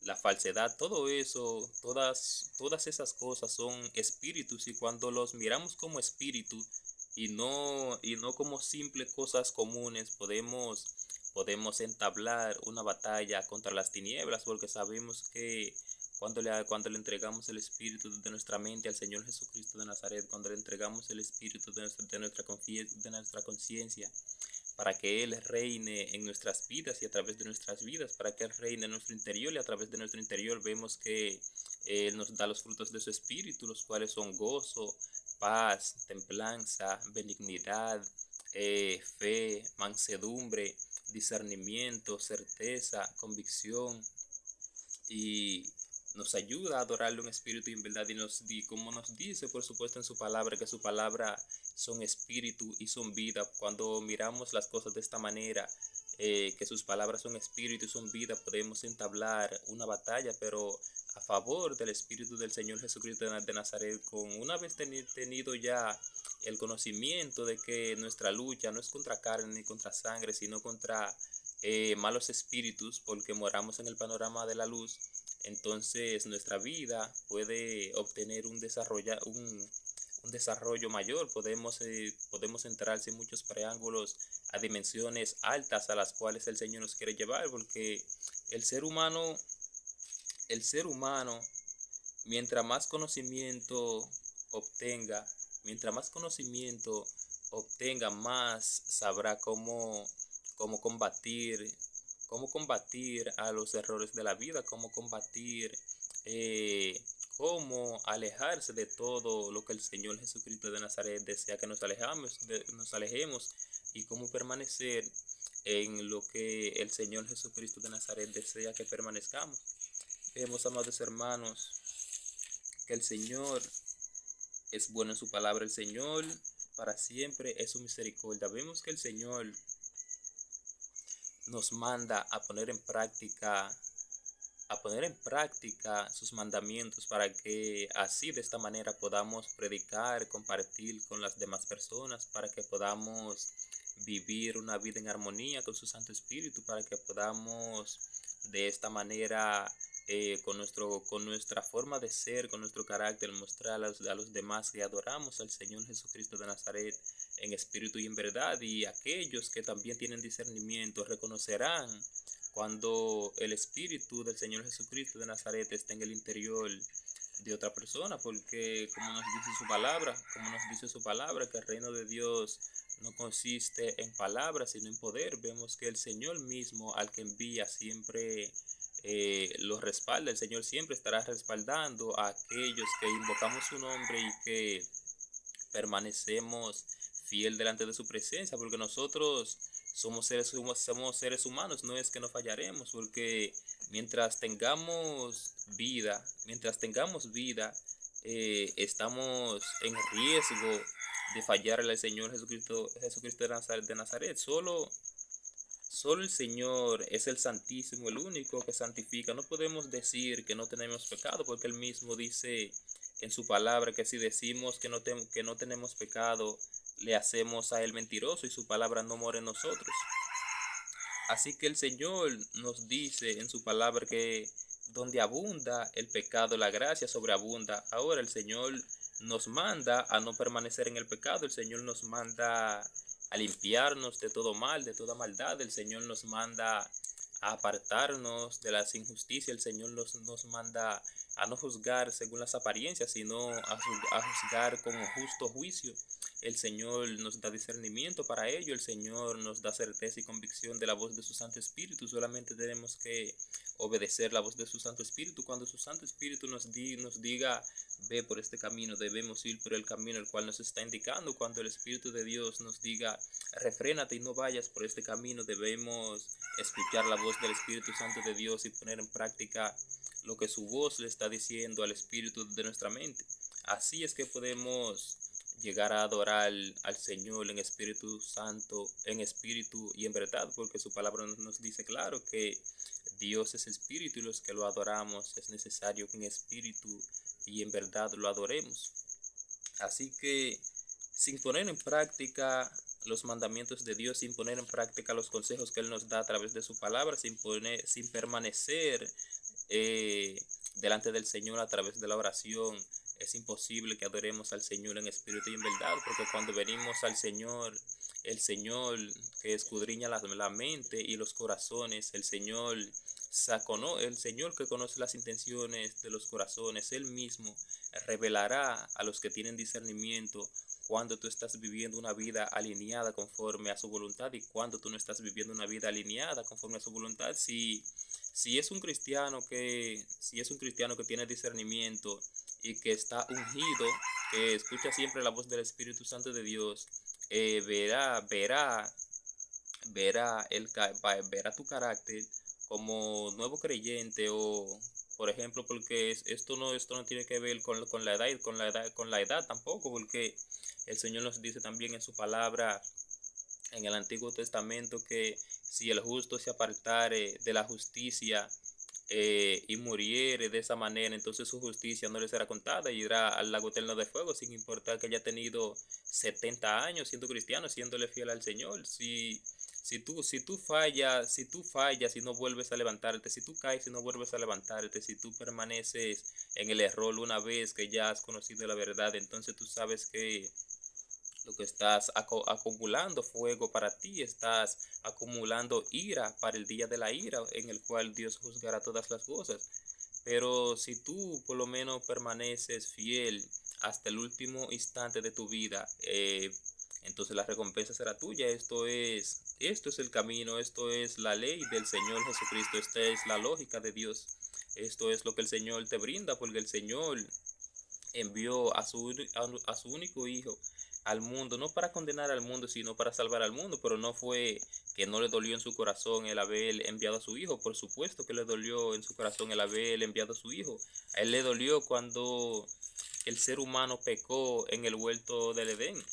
Speaker 1: la falsedad, todo eso, todas esas cosas son espíritus, y cuando los miramos como espíritu y no como simples cosas comunes, podemos entablar una batalla contra las tinieblas, porque sabemos que cuando le entregamos el espíritu de nuestra mente al Señor Jesucristo de Nazaret, cuando le entregamos el espíritu de nuestra conciencia, para que Él reine en nuestras vidas y a través de nuestras vidas, para que Él reine en nuestro interior, y a través de nuestro interior vemos que Él nos da los frutos de su espíritu, los cuales son gozo, paz, templanza, benignidad, fe, mansedumbre, discernimiento, certeza, convicción, y nos ayuda a adorarle en espíritu y en verdad, y como nos dice por supuesto en su palabra, que su palabra son espíritu y son vida. Cuando miramos las cosas de esta manera, que sus palabras son espíritu y son vida, podemos entablar una batalla, pero a favor del espíritu del Señor Jesucristo de Nazaret, con una vez tenido ya el conocimiento de que nuestra lucha no es contra carne ni contra sangre, sino contra malos espíritus, porque moramos en el panorama de la luz. Entonces nuestra vida puede obtener un desarrollo mayor, podemos entrar sin muchos preámbulos a dimensiones altas a las cuales el Señor nos quiere llevar, porque el ser humano, el ser humano, mientras más conocimiento obtenga, mientras más conocimiento obtenga, más sabrá combatir, cómo combatir a los errores de la vida, cómo combatir, cómo alejarse de todo lo que el Señor Jesucristo de Nazaret desea que nos alejemos, y cómo permanecer en lo que el Señor Jesucristo de Nazaret desea que permanezcamos. Vemos, amados hermanos, que el Señor es bueno en su palabra, el Señor para siempre es su misericordia. Vemos que el Señor nos manda a poner en práctica sus mandamientos, para que así de esta manera podamos predicar, compartir con las demás personas, para que podamos vivir una vida en armonía con su Santo Espíritu, para que podamos de esta manera, con nuestra forma de ser, con nuestro carácter, mostrar a los demás que adoramos al Señor Jesucristo de Nazaret en espíritu y en verdad. Y aquellos que también tienen discernimiento reconocerán cuando el espíritu del Señor Jesucristo de Nazaret está en el interior de otra persona, porque como nos dice su palabra, que el reino de Dios no consiste en palabras, sino en poder. Vemos que el Señor mismo, al que envía, siempre los respalda. El Señor siempre estará respaldando a aquellos que invocamos su nombre y que permanecemos fiel delante de su presencia, porque nosotros somos seres humanos, no es que no fallaremos, porque mientras tengamos vida, estamos en riesgo de fallarle al Señor Jesucristo de Nazaret. Solo el Señor es el Santísimo, el único que santifica. No podemos decir que no tenemos pecado, porque Él mismo dice en su palabra que si decimos que no tenemos pecado, le hacemos a Él mentiroso y su palabra no mora en nosotros. Así que el Señor nos dice en su palabra que donde abunda el pecado, la gracia sobreabunda. Ahora el Señor nos manda a no permanecer en el pecado. El Señor nos manda a limpiarnos de todo mal, de toda maldad. El Señor nos manda a apartarnos de las injusticias. El Señor nos manda a no juzgar según las apariencias, sino a juzgar con un justo juicio. El Señor nos da discernimiento para ello. El Señor nos da certeza y convicción de la voz de su Santo Espíritu. Solamente tenemos que obedecer la voz de su Santo Espíritu. Cuando su Santo Espíritu nos diga, ve por este camino, debemos ir por el camino el cual nos está indicando. Cuando el Espíritu de Dios nos diga, refrénate y no vayas por este camino, debemos escuchar la voz del Espíritu Santo de Dios y poner en práctica lo que su voz le está diciendo al Espíritu de nuestra mente. Así es que podemos llegar a adorar al Señor en Espíritu Santo, en espíritu y en verdad, porque su palabra nos dice claro que Dios es espíritu y los que lo adoramos es necesario que en espíritu y en verdad lo adoremos. Así que sin poner en práctica los mandamientos de Dios, sin poner en práctica los consejos que Él nos da a través de su palabra, sin permanecer delante del Señor a través de la oración, es imposible que adoremos al Señor en espíritu y en verdad, porque cuando venimos al Señor, el Señor que escudriña la mente y los corazones, el Señor que conoce las intenciones de los corazones, Él mismo revelará a los que tienen discernimiento cuando tú estás viviendo una vida alineada conforme a su voluntad y cuando tú no estás viviendo una vida alineada conforme a su voluntad. Si es un cristiano que tiene discernimiento y que está ungido, que escucha siempre la voz del Espíritu Santo de Dios, verá tu carácter como nuevo creyente, o por ejemplo, porque esto no tiene que ver con la edad, con la edad tampoco, porque el Señor nos dice también en su palabra en el Antiguo Testamento que si el justo se apartare de la justicia y muriere de esa manera, entonces su justicia no le será contada y irá al lago eterno de fuego, sin importar que haya tenido 70 años siendo cristiano, siéndole fiel al Señor. Si tú fallas y no vuelves a levantarte, si tú caes y no vuelves a levantarte, si tú permaneces en el error una vez que ya has conocido la verdad, entonces tú sabes que lo que estás acumulando fuego para ti, estás acumulando ira para el día de la ira, en el cual Dios juzgará todas las cosas. Pero si tú por lo menos permaneces fiel hasta el último instante de tu vida, entonces la recompensa será tuya. Esto es el camino, esto es la ley del Señor Jesucristo, esta es la lógica de Dios. Esto es lo que el Señor te brinda, porque el Señor envió a su único hijo al mundo, no para condenar al mundo, sino para salvar al mundo. Pero no fue que no le dolió en su corazón el haber enviado a su hijo. Por supuesto que le dolió en su corazón el haber enviado a su hijo. A él le dolió cuando el ser humano pecó en el huerto del Edén.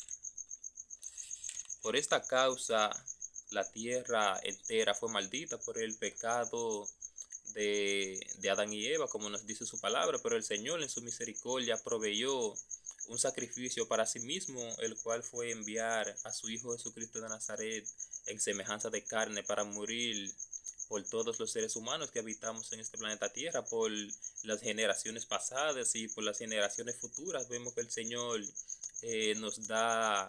Speaker 1: Por esta causa la tierra entera fue maldita por el pecado de Adán y Eva, como nos dice su palabra. Pero el Señor en su misericordia proveyó un sacrificio para sí mismo, el cual fue enviar a su Hijo Jesucristo de Nazaret en semejanza de carne para morir por todos los seres humanos que habitamos en este planeta Tierra, por las generaciones pasadas y por las generaciones futuras. Vemos que el Señor nos da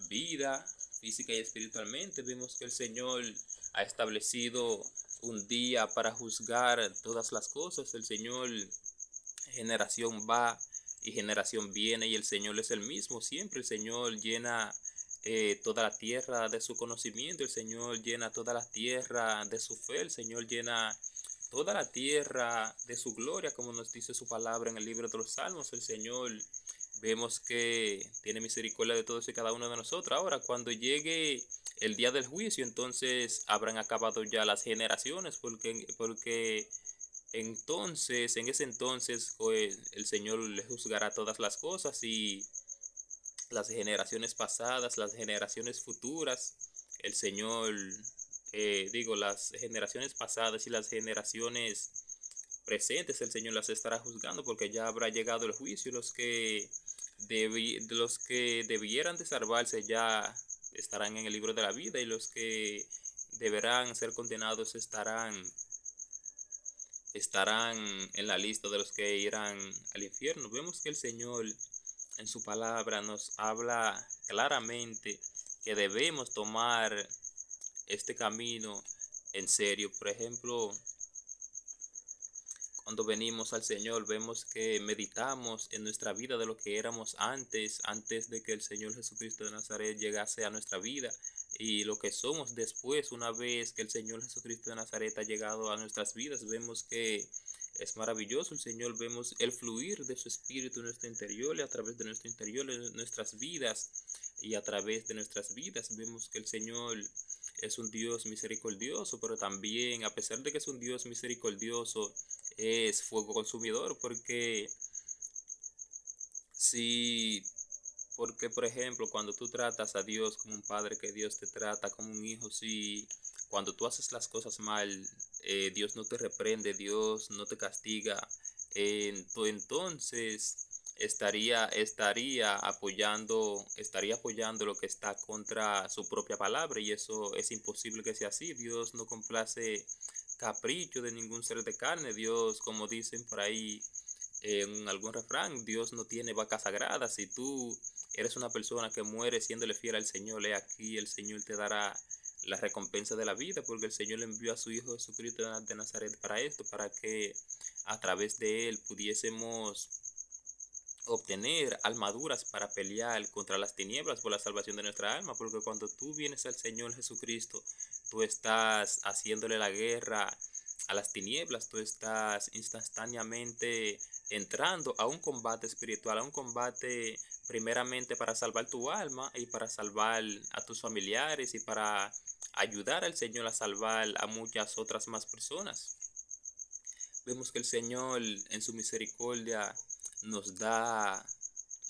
Speaker 1: vida física y espiritualmente. Vemos que el Señor ha establecido un día para juzgar todas las cosas. El Señor, generación va y generación viene, y el Señor es el mismo siempre. El Señor llena toda la tierra de su conocimiento, el Señor llena toda la tierra de su fe, el Señor llena toda la tierra de su gloria, como nos dice su palabra en el libro de los Salmos. El Señor vemos que tiene misericordia de todos y cada uno de nosotros. Ahora, cuando llegue el día del juicio, entonces habrán acabado ya las generaciones, porque entonces, en ese entonces, pues, el Señor le juzgará todas las cosas y las generaciones pasadas, las generaciones futuras, el Señor, las generaciones pasadas y las generaciones presentes, el Señor las estará juzgando porque ya habrá llegado el juicio. Los que debieran de salvarse ya estarán en el libro de la vida y los que deberán ser condenados estarán en la lista de los que irán al infierno. Vemos que el Señor en su palabra nos habla claramente que debemos tomar este camino en serio. Por ejemplo, cuando venimos al Señor, vemos que meditamos en nuestra vida de lo que éramos antes de que el Señor Jesucristo de Nazaret llegase a nuestra vida, y lo que somos después, una vez que el Señor Jesucristo de Nazaret ha llegado a nuestras vidas. Vemos que es maravilloso el Señor, vemos el fluir de su Espíritu en nuestro interior y a través de nuestro interior en nuestras vidas, y a través de nuestras vidas vemos que el Señor es un Dios misericordioso, pero también, a pesar de que es un Dios misericordioso, es fuego consumidor, si, porque por ejemplo, cuando tú tratas a Dios como un padre, que Dios te trata como un hijo, si cuando tú haces las cosas mal, Dios no te reprende, Dios no te castiga, entonces estaría apoyando lo que está contra su propia palabra, y eso es imposible que sea así. Dios no complace capricho de ningún ser de carne. Dios, como dicen por ahí en algún refrán, Dios no tiene vacas sagradas. Si tú eres una persona que muere siéndole fiel al Señor, aquí el Señor te dará la recompensa de la vida, porque el Señor le envió a su Hijo Jesucristo de Nazaret para esto, para que a través de él pudiésemos obtener armaduras para pelear contra las tinieblas por la salvación de nuestra alma. Porque cuando tú vienes al Señor Jesucristo, tú estás haciéndole la guerra a las tinieblas, tú estás instantáneamente entrando a un combate espiritual, a un combate primeramente para salvar tu alma y para salvar a tus familiares y para ayudar al Señor a salvar a muchas otras más personas. Vemos que el Señor en su misericordia nos da,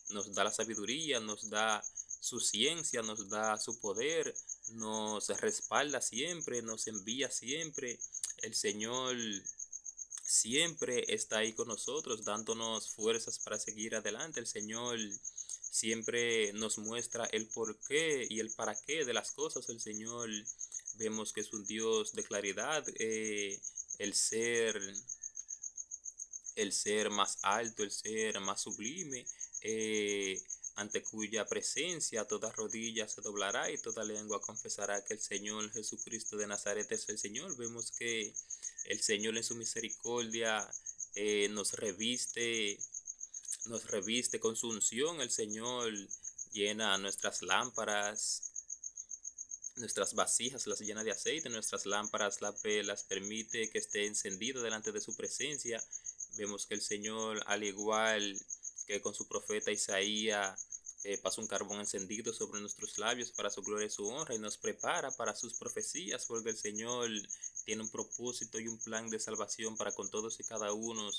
Speaker 1: nos da la sabiduría, nos da su ciencia, nos da su poder, nos respalda siempre, nos envía siempre. El Señor siempre está ahí con nosotros, dándonos fuerzas para seguir adelante. El Señor siempre nos muestra el porqué y el para qué de las cosas. El Señor vemos que es un Dios de claridad, el ser el ser más alto, el ser más sublime, ante cuya presencia toda rodilla se doblará y toda lengua confesará que el Señor Jesucristo de Nazaret es el Señor. Vemos que el Señor en su misericordia nos reviste con su unción. El Señor llena nuestras vasijas las llena de aceite, nuestras lámparas las permite que esté encendida delante de su presencia. Vemos que el Señor, al igual que con su profeta Isaías, pasa un carbón encendido sobre nuestros labios para su gloria y su honra, y nos prepara para sus profecías, porque el Señor tiene un propósito y un plan de salvación para con todos y cada uno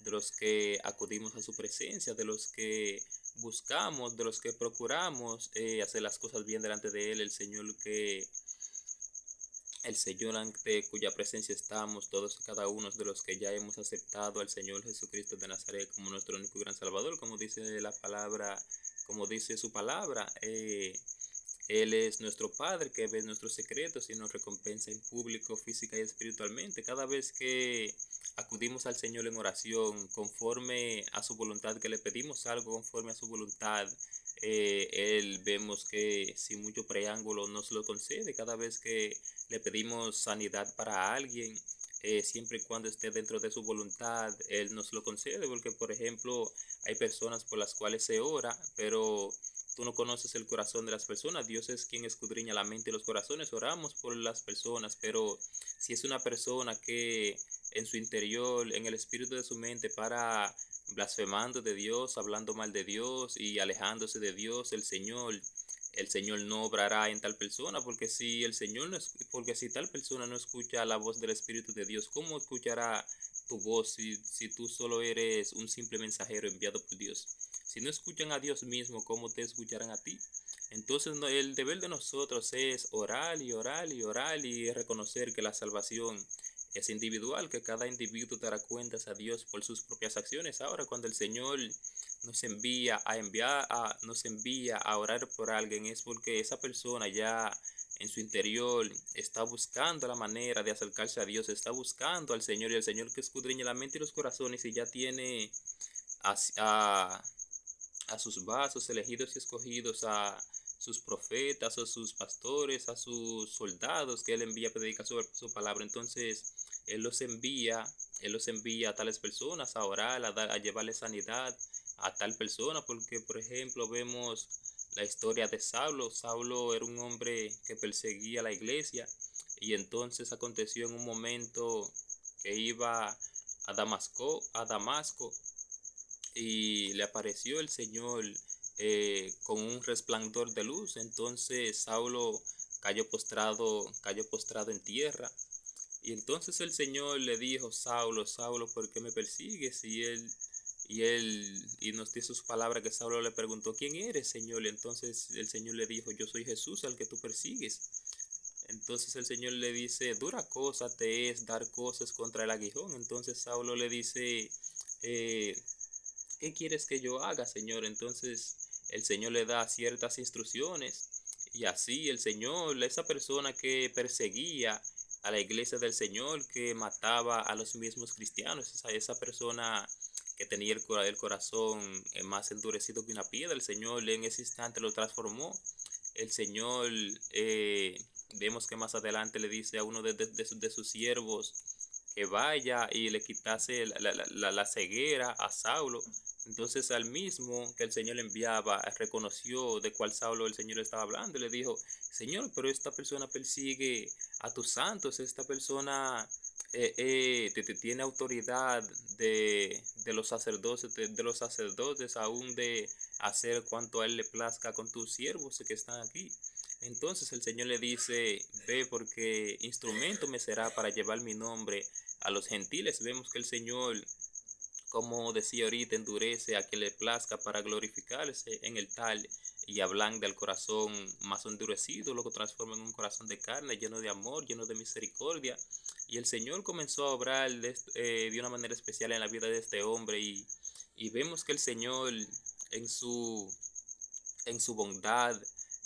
Speaker 1: de los que acudimos a su presencia, de los que buscamos, de los que procuramos hacer las cosas bien delante de él. El Señor ante cuya presencia estamos todos y cada uno de los que ya hemos aceptado al Señor Jesucristo de Nazaret como nuestro único y gran Salvador, como dice la palabra, como dice su palabra. Él es nuestro Padre que ve nuestros secretos y nos recompensa en público, física y espiritualmente. Cada vez que acudimos al Señor en oración conforme a su voluntad, que le pedimos algo conforme a su voluntad, Él vemos que sin mucho preámbulo nos lo concede. Cada vez que le pedimos sanidad para alguien, siempre y cuando esté dentro de su voluntad, Él nos lo concede. Porque, por ejemplo, hay personas por las cuales se ora, pero tú no conoces el corazón de las personas, Dios es quien escudriña la mente y los corazones, oramos por las personas, pero si es una persona que en su interior, en el espíritu de su mente, para blasfemando de Dios, hablando mal de Dios y alejándose de Dios, el Señor no obrará en tal persona, porque si tal persona no escucha la voz del Espíritu de Dios, ¿cómo escuchará tu voz si tú solo eres un simple mensajero enviado por Dios? Si no escuchan a Dios mismo, ¿cómo te escucharán a ti? Entonces el deber de nosotros es orar y orar y orar y reconocer que la salvación es individual, que cada individuo dará cuentas a Dios por sus propias acciones. Ahora, cuando el Señor nos envía a orar por alguien, es porque esa persona ya en su interior está buscando la manera de acercarse a Dios, está buscando al Señor, y el Señor que escudriña la mente y los corazones, y ya tiene a, a, a sus vasos elegidos y escogidos, a sus profetas, a sus pastores, a sus soldados que él envía a predicar su palabra. Entonces él los envía, él los envía a tales personas a orar, a llevarle sanidad a tal persona, porque por ejemplo vemos la historia de Saulo. Saulo era un hombre que perseguía la iglesia, y entonces aconteció en un momento que iba a Damasco, y le apareció el Señor con un resplandor de luz. Entonces Saulo cayó postrado en tierra. Y entonces el Señor le dijo: Saulo, Saulo, ¿por qué me persigues? Y nos dice sus palabras, que Saulo le preguntó: ¿quién eres, Señor? Y entonces el Señor le dijo: yo soy Jesús, al que tú persigues. Entonces el Señor le dice: dura cosa te es dar cosas contra el aguijón. Entonces Saulo le dice: eh, ¿qué quieres que yo haga, Señor? Entonces el Señor le da ciertas instrucciones, y así el Señor, esa persona que perseguía a la iglesia del Señor, que mataba a los mismos cristianos, esa persona que tenía el corazón más endurecido que una piedra, el Señor en ese instante lo transformó. El Señor, vemos que más adelante le dice a uno de sus siervos que vaya y le quitase la ceguera a Saulo. Entonces al mismo que el Señor le enviaba, reconoció de cuál Saulo el Señor estaba hablando, y le dijo: Señor, pero esta persona persigue a tus santos, esta persona tiene autoridad de los sacerdotes, aún de hacer cuanto a él le plazca con tus siervos que están aquí. Entonces el Señor le dice: ve, porque instrumento me será para llevar mi nombre a los gentiles. Vemos que el Señor, como decía ahorita, endurece a quien le plazca para glorificarse en el tal, y ablanda el corazón más endurecido, lo que transforma en un corazón de carne, lleno de amor, lleno de misericordia. Y el Señor comenzó a obrar de una manera especial en la vida de este hombre, y vemos que el Señor en su bondad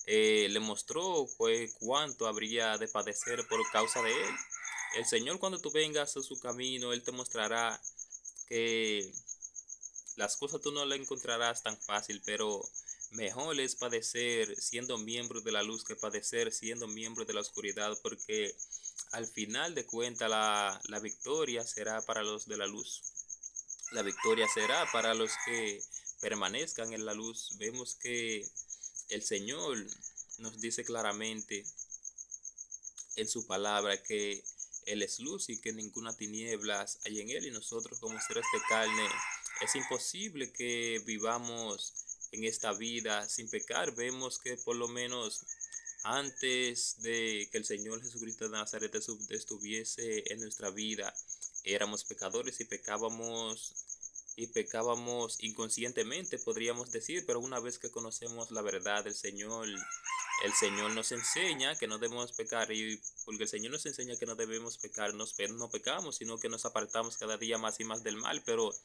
Speaker 1: le mostró cuánto habría de padecer por causa de él. El Señor, cuando tú vengas a su camino, Él te mostrará que las cosas tú no las encontrarás tan fácil, pero mejor es padecer siendo miembro de la luz que padecer siendo miembro de la oscuridad, porque al final de cuentas la victoria será para los de la luz. La victoria será para los que permanezcan en la luz. Vemos que el Señor nos dice claramente en su palabra que Él es luz y que ninguna tinieblas hay en Él, y nosotros como seres de carne es imposible que vivamos en esta vida sin pecar. Vemos que por lo menos antes de que el Señor Jesucristo de Nazaret estuviese en nuestra vida, éramos pecadores y pecábamos inconscientemente, podríamos decir, pero una vez que conocemos la verdad del Señor, el Señor nos enseña que no debemos pecar, y porque el Señor nos enseña que no debemos pecar, no pecamos, sino que nos apartamos cada día más y más del mal. Pero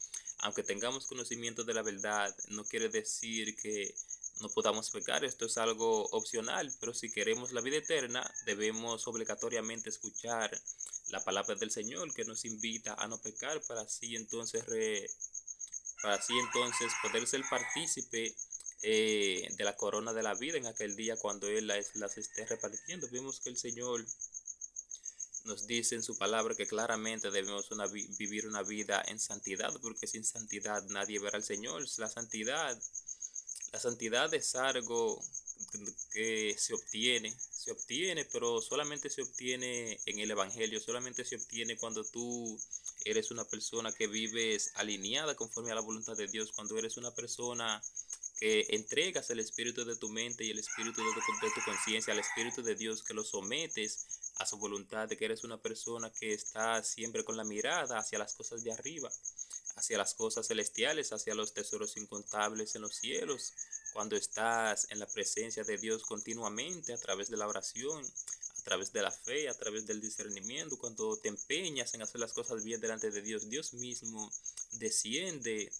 Speaker 1: aunque tengamos conocimiento de la verdad, no quiere decir que no podamos pecar. Esto es algo opcional, pero si queremos la vida eterna, debemos obligatoriamente escuchar la palabra del Señor, que nos invita a no pecar, para así entonces poder ser partícipe de la corona de la vida en aquel día, cuando Él las esté repartiendo. Vemos que el Señor nos dice en su palabra que claramente debemos vivir una vida en santidad, porque sin santidad nadie verá al Señor. La santidad La santidad es algo que se obtiene, pero solamente se obtiene en el Evangelio, solamente se obtiene cuando tú eres una persona que vives alineada conforme a la voluntad de Dios, cuando eres una persona que entregas el espíritu de tu mente y el espíritu de tu conciencia al espíritu de Dios, que lo sometes a su voluntad, de que eres una persona que está siempre con la mirada hacia las cosas de arriba, hacia las cosas celestiales, hacia los tesoros incontables en los cielos, cuando estás en la presencia de Dios continuamente a través de la oración, a través de la fe, a través del discernimiento, cuando te empeñas en hacer las cosas bien delante de Dios, Dios mismo desciende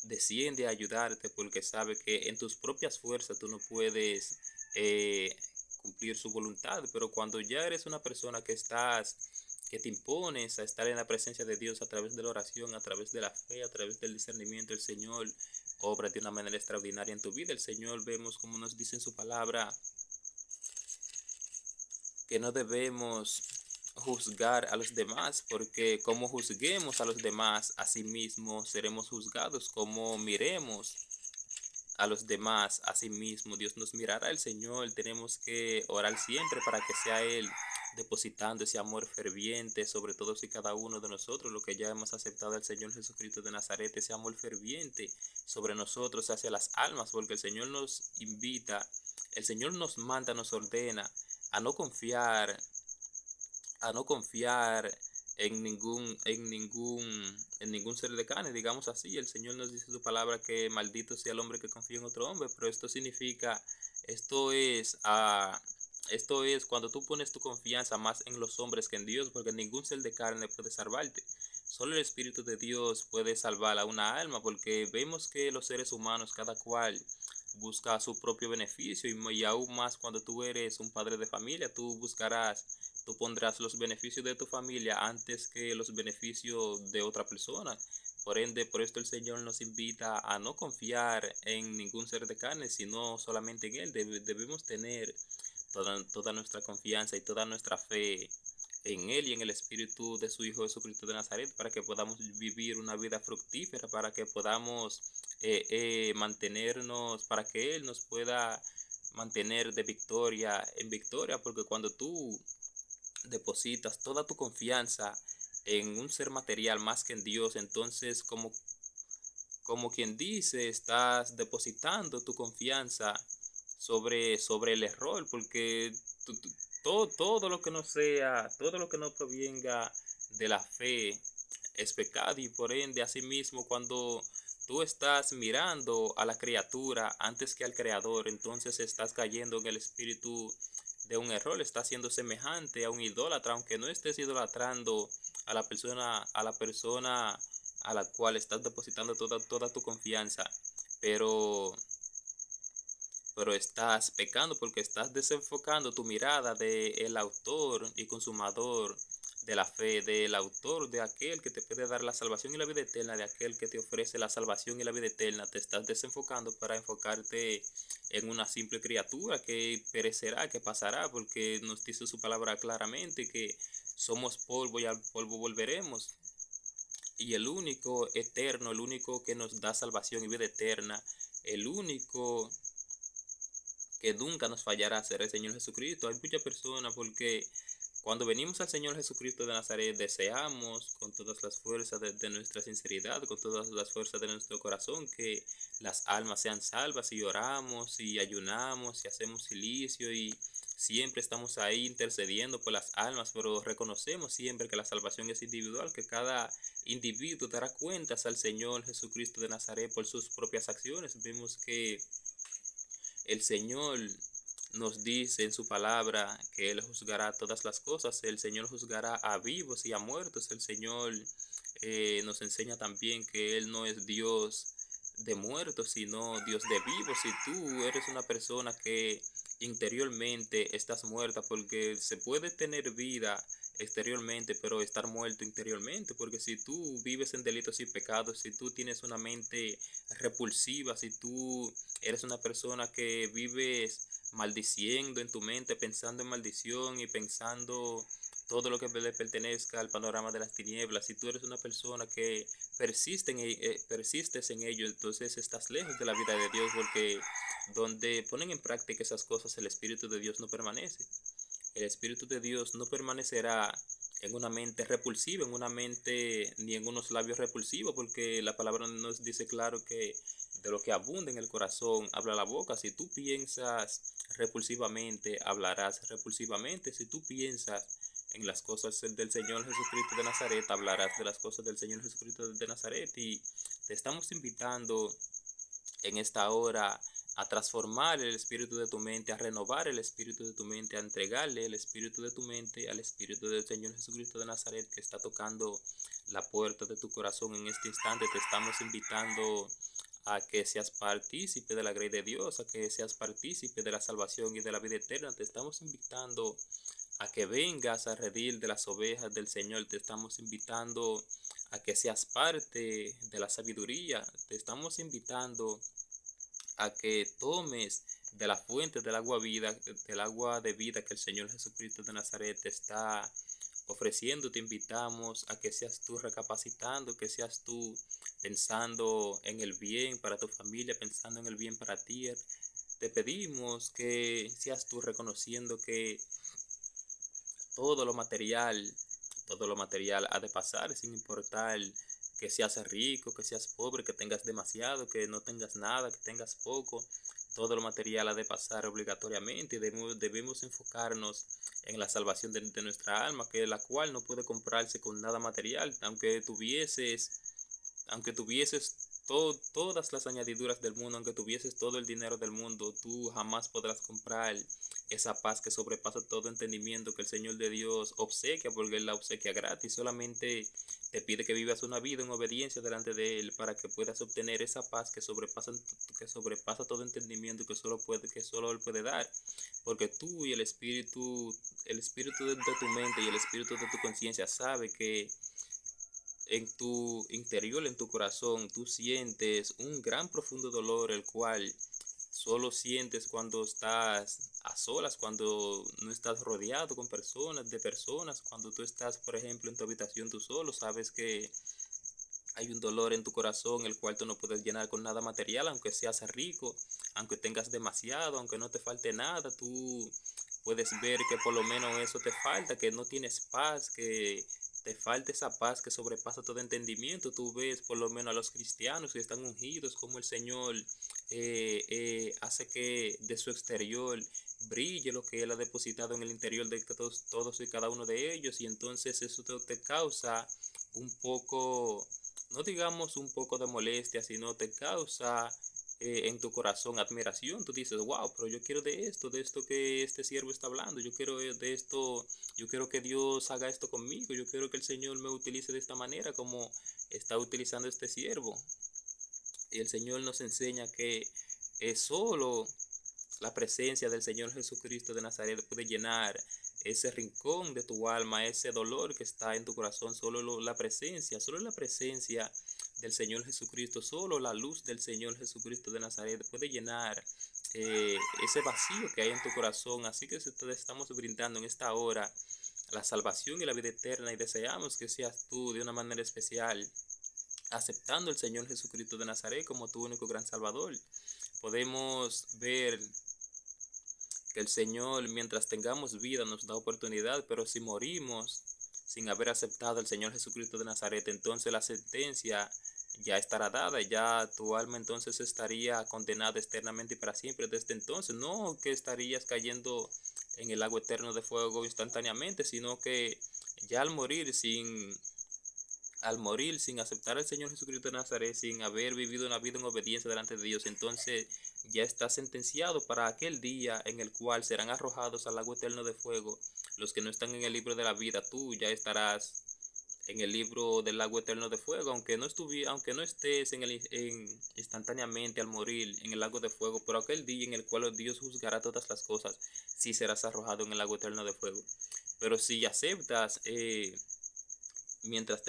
Speaker 1: desciende a ayudarte porque sabe que en tus propias fuerzas tú no puedes eh, cumplir su voluntad, pero cuando ya eres una persona que te impones a estar en la presencia de Dios a través de la oración, a través de la fe, a través del discernimiento, el Señor obra de una manera extraordinaria en tu vida. El Señor, vemos como nos dice en su palabra, que no debemos juzgar a los demás, porque como juzguemos a los demás, asimismo seremos juzgados. Como miremos a los demás, asimismo Dios nos mirará. El Señor, tenemos que orar siempre para que sea Él depositando ese amor ferviente sobre todos y cada uno de nosotros, lo que ya hemos aceptado al Señor Jesucristo de Nazaret, ese amor ferviente sobre nosotros hacia las almas, porque el Señor nos invita, el Señor nos manda, nos ordena a no confiar, a no confiar en ningún ser de carne, digamos así. El Señor nos dice en su palabra que maldito sea el hombre que confía en otro hombre, pero esto significa, esto es, esto es cuando tú pones tu confianza más en los hombres que en Dios, porque ningún ser de carne puede salvarte. Solo el Espíritu de Dios puede salvar a una alma, porque vemos que los seres humanos, cada cual busca su propio beneficio, y aún más cuando tú eres un padre de familia, tú pondrás los beneficios de tu familia antes que los beneficios de otra persona. Por ende, por esto el Señor nos invita a no confiar en ningún ser de carne, sino solamente en Él. Debemos tener toda nuestra confianza y toda nuestra fe en Él y en el Espíritu de su Hijo Jesucristo de Nazaret, para que podamos vivir una vida fructífera, para que podamos mantenernos, para que Él nos pueda mantener de victoria en victoria, porque cuando tú depositas toda tu confianza en un ser material más que en Dios, entonces como quien dice, estás depositando tu confianza sobre el error, porque todo lo que no sea, todo lo que no provenga de la fe es pecado, y por ende, asimismo, cuando tú estás mirando a la criatura antes que al creador, entonces estás cayendo en el espíritu de un error, estás siendo semejante a un idólatra, aunque no estés idolatrando a la persona a la cual estás depositando toda tu confianza, pero estás pecando porque estás desenfocando tu mirada del autor y consumador de la fe, del autor, de aquel que te puede dar la salvación y la vida eterna, de aquel que te ofrece la salvación y la vida eterna. Te estás desenfocando para enfocarte en una simple criatura que perecerá, que pasará, porque nos dice su palabra claramente que somos polvo y al polvo volveremos. Y el único eterno, el único que nos da salvación y vida eterna, el único que nunca nos fallará será el Señor Jesucristo. Hay muchas personas porque cuando venimos al Señor Jesucristo de Nazaret, deseamos con todas las fuerzas de nuestra sinceridad, con todas las fuerzas de nuestro corazón, que las almas sean salvas, y oramos y ayunamos y hacemos silicio y siempre estamos ahí intercediendo por las almas, pero reconocemos siempre que la salvación es individual, que cada individuo dará cuentas al Señor Jesucristo de Nazaret por sus propias acciones. Vemos que el Señor nos dice en su palabra que Él juzgará todas las cosas. El Señor juzgará a vivos y a muertos. El Señor nos enseña también que Él no es Dios de muertos, sino Dios de vivos. Si tú eres una persona que interiormente estás muerta, porque se puede tener vida exteriormente, pero estar muerto interiormente, porque si tú vives en delitos y pecados, si tú tienes una mente repulsiva, si tú eres una persona que vives maldiciendo en tu mente, pensando en maldición y pensando todo lo que le pertenezca al panorama de las tinieblas. Si tú eres una persona que persistes en ello, entonces estás lejos de la vida de Dios, porque donde ponen en práctica esas cosas, el Espíritu de Dios no permanece. El Espíritu de Dios no permanecerá en una mente repulsiva, en una mente ni en unos labios repulsivos, porque la palabra nos dice claro que de lo que abunda en el corazón habla la boca. Si tú piensas repulsivamente, hablarás repulsivamente. Si tú piensas en las cosas del Señor Jesucristo de Nazaret, hablarás de las cosas del Señor Jesucristo de Nazaret. Y te estamos invitando en esta hora a transformar el espíritu de tu mente, a renovar el espíritu de tu mente, a entregarle el espíritu de tu mente al espíritu del Señor Jesucristo de Nazaret, que está tocando la puerta de tu corazón en este instante. Te estamos invitando a que seas partícipe de la gracia de Dios, a que seas partícipe de la salvación y de la vida eterna. Te estamos invitando a que vengas a redil de las ovejas del Señor. Te estamos invitando a que seas parte de la sabiduría. Te estamos invitando a que tomes de la fuente del agua de vida que el Señor Jesucristo de Nazaret te está ofreciendo. Te invitamos a que seas tú recapacitando, que seas tú pensando en el bien para tu familia, pensando en el bien para ti. Te pedimos que seas tú reconociendo que todo lo material, todo lo material ha de pasar, sin importar que seas rico, que seas pobre, que tengas demasiado, que no tengas nada, que tengas poco. Todo lo material ha de pasar obligatoriamente y debemos enfocarnos en la salvación de nuestra alma, que la cual no puede comprarse con nada material. Aunque tuvieses todas las añadiduras del mundo, aunque tuvieses todo el dinero del mundo, tú jamás podrás comprar esa paz que sobrepasa todo entendimiento que el Señor de Dios obsequia, porque Él la obsequia gratis. Solamente te pide que vivas una vida en obediencia delante de Él para que puedas obtener esa paz que sobrepasa todo entendimiento que solo Él puede dar. Porque tú y el espíritu de tu mente y el espíritu de tu conciencia sabe que en tu interior, en tu corazón, tú sientes un gran profundo dolor, el cual solo sientes cuando estás a solas, cuando no estás rodeado de personas, cuando tú estás, por ejemplo, en tu habitación tú solo, sabes que hay un dolor en tu corazón el cual tú no puedes llenar con nada material, aunque seas rico, aunque tengas demasiado, aunque no te falte nada. Tú puedes ver que por lo menos eso te falta, que no tienes paz, que te falta esa paz que sobrepasa todo entendimiento. Tú ves por lo menos a los cristianos que están ungidos, como el Señor hace que de su exterior brille lo que Él ha depositado en el interior de todos y cada uno de ellos, y entonces eso te causa un poco, no digamos un poco de molestia, sino te causa en tu corazón admiración. Tú dices, wow, pero yo quiero de esto que este siervo está hablando, yo quiero de esto, yo quiero que Dios haga esto conmigo, yo quiero que el Señor me utilice de esta manera como está utilizando este siervo. Y el Señor nos enseña que es solo la presencia del Señor Jesucristo de Nazaret puede llenar ese rincón de tu alma, ese dolor que está en tu corazón. Solo la presencia del Señor Jesucristo, solo la luz del Señor Jesucristo de Nazaret puede llenar ese vacío que hay en tu corazón. Así que te estamos brindando en esta hora la salvación y la vida eterna, y deseamos que seas tú de una manera especial aceptando al Señor Jesucristo de Nazaret como tu único gran Salvador. Podemos ver que el Señor, mientras tengamos vida, nos da oportunidad, pero si morimos sin haber aceptado al Señor Jesucristo de Nazaret, entonces la sentencia ya estará dada, ya tu alma entonces estaría condenada eternamente y para siempre desde entonces. No que estarías cayendo en el lago eterno de fuego instantáneamente, sino que ya al morir sin aceptar al Señor Jesucristo de Nazaret, sin haber vivido una vida en obediencia delante de Dios, entonces ya está sentenciado para aquel día en el cual serán arrojados al lago eterno de fuego los que no están en el libro de la vida. Tú ya estarás en el libro del lago eterno de fuego, aunque no estés instantáneamente al morir en el lago de fuego, pero aquel día en el cual Dios juzgará todas las cosas, sí serás arrojado en el lago eterno de fuego. Pero si aceptas mientras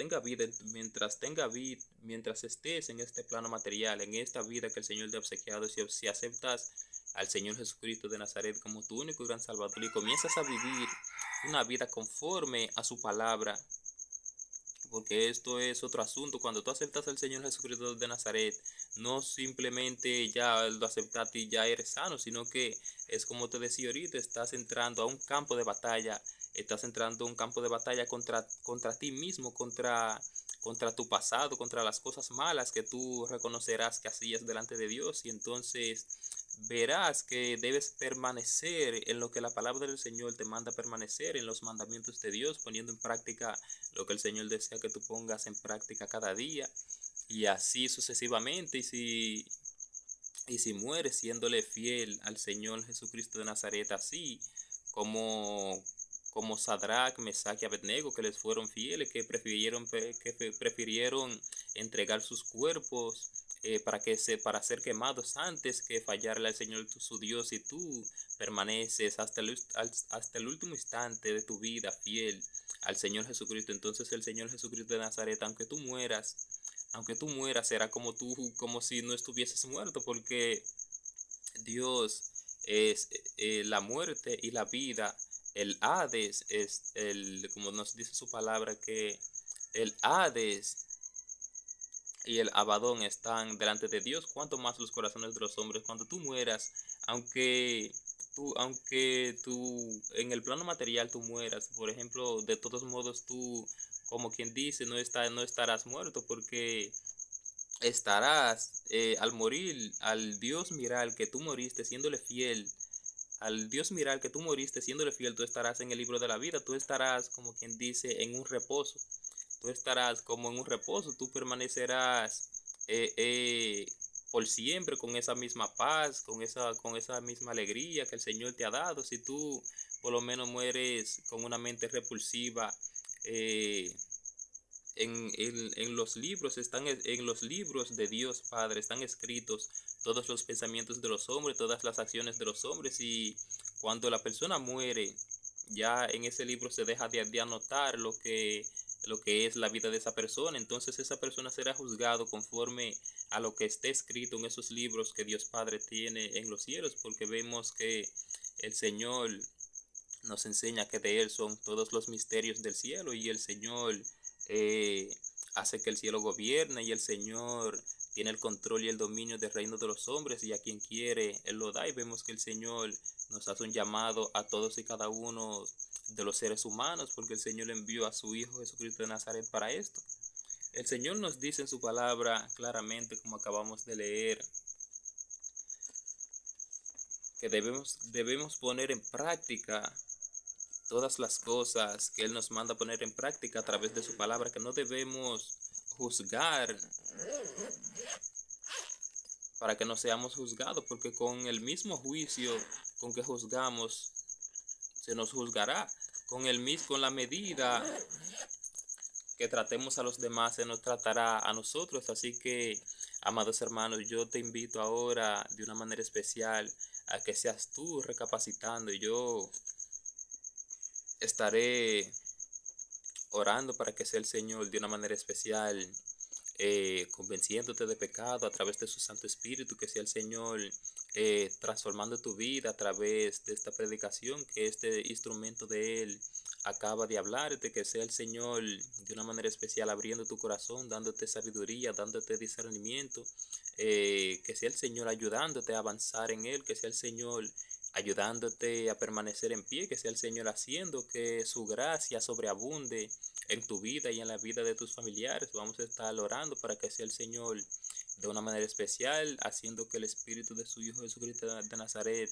Speaker 1: estés en este plano material, en esta vida que el Señor te ha obsequiado, si aceptas al Señor Jesucristo de Nazaret como tu único y gran Salvador y comienzas a vivir una vida conforme a su palabra. Porque esto es otro asunto. Cuando tú aceptas al Señor Jesucristo de Nazaret, no simplemente ya lo aceptaste y ya eres sano, sino que es como te decía ahorita, estás entrando a un campo de batalla, estás entrando a un campo de batalla contra ti mismo, contra tu pasado, contra las cosas malas que tú reconocerás que hacías delante de Dios, y entonces verás que debes permanecer en lo que la palabra del Señor te manda permanecer, en los mandamientos de Dios, poniendo en práctica lo que el Señor desea que tú pongas en práctica cada día, y así sucesivamente. Y si mueres siéndole fiel al Señor Jesucristo de Nazaret, así como Sadrach, Mesach y Abednego, que les fueron fieles, que prefirieron entregar sus cuerpos para ser quemados antes que fallarle al Señor su Dios, y tú permaneces hasta el último instante de tu vida fiel al Señor Jesucristo, entonces el Señor Jesucristo de Nazaret, aunque tú mueras, será como si no estuvieses muerto, porque Dios es la muerte y la vida. El Hades como nos dice su palabra, que el Hades y el Abadón están delante de Dios, cuanto más los corazones de los hombres. Cuando tú mueras, aunque tú en el plano material tú mueras, por ejemplo, de todos modos tú, como quien dice, no estarás muerto, porque estarás al morir, al Dios mirar que tú moriste siéndole fiel, al Dios mirar que tú moriste siéndole fiel, tú estarás en el libro de la vida, tú estarás, como quien dice, en un reposo, tú estarás como en un reposo, tú permanecerás por siempre con esa misma paz, con esa misma alegría que el Señor te ha dado. Si tú por lo menos mueres con una mente repulsiva, eh, en los libros de Dios Padre están escritos todos los pensamientos de los hombres, todas las acciones de los hombres, y cuando la persona muere, ya en ese libro se deja de anotar lo que es la vida de esa persona. Entonces esa persona será juzgado conforme a lo que esté escrito en esos libros que Dios Padre tiene en los cielos, porque vemos que el Señor nos enseña que de Él son todos los misterios del cielo, y el Señor eh, hace que el cielo gobierne, y el Señor tiene el control y el dominio del reino de los hombres, y a quien quiere Él lo da. Y vemos que el Señor nos hace un llamado a todos y cada uno de los seres humanos, porque el Señor envió a su Hijo Jesucristo de Nazaret para esto. El Señor nos dice en su palabra claramente, como acabamos de leer, que debemos poner en práctica todas las cosas que Él nos manda a poner en práctica a través de su palabra, que no debemos juzgar para que no seamos juzgados, porque con el mismo juicio con que juzgamos, se nos juzgará. Con la medida que tratemos a los demás, se nos tratará a nosotros. Así que, amados hermanos, yo te invito ahora de una manera especial a que seas tú recapacitando, y yo estaré orando para que sea el Señor de una manera especial convenciéndote de pecado a través de su Santo Espíritu, que sea el Señor transformando tu vida a través de esta predicación, que este instrumento de Él acaba de hablarte, que sea el Señor de una manera especial abriendo tu corazón, dándote sabiduría, dándote discernimiento, que sea el Señor ayudándote a avanzar en Él, que sea el Señor ayudándote a permanecer en pie, que sea el Señor haciendo que su gracia sobreabunde en tu vida y en la vida de tus familiares. Vamos a estar orando para que sea el Señor de una manera especial, haciendo que el Espíritu de su Hijo Jesucristo de Nazaret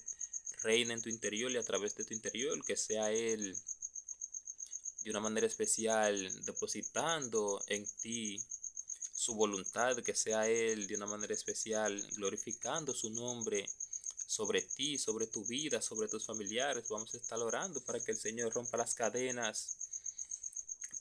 Speaker 1: reine en tu interior y a través de tu interior, que sea Él de una manera especial depositando en ti su voluntad, que sea Él de una manera especial glorificando su nombre sobre ti, sobre tu vida, sobre tus familiares. Vamos a estar orando para que el Señor rompa las cadenas,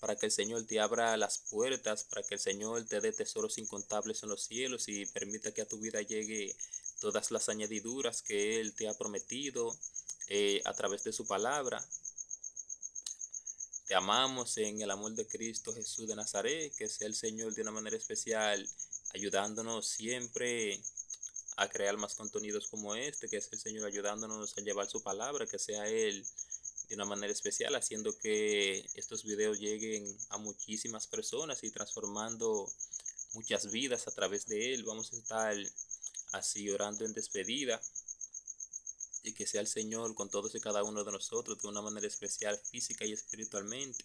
Speaker 1: para que el Señor te abra las puertas, para que el Señor te dé tesoros incontables en los cielos y permita que a tu vida llegue todas las añadiduras que Él te ha prometido a través de su palabra. Te amamos en el amor de Cristo Jesús de Nazaret, que sea el Señor de una manera especial ayudándonos siempre a crear más contenidos como este, que es el Señor ayudándonos a llevar su palabra, que sea Él de una manera especial, haciendo que estos videos lleguen a muchísimas personas y transformando muchas vidas a través de él. Vamos a estar así orando en despedida y que sea el Señor con todos y cada uno de nosotros de una manera especial, física y espiritualmente,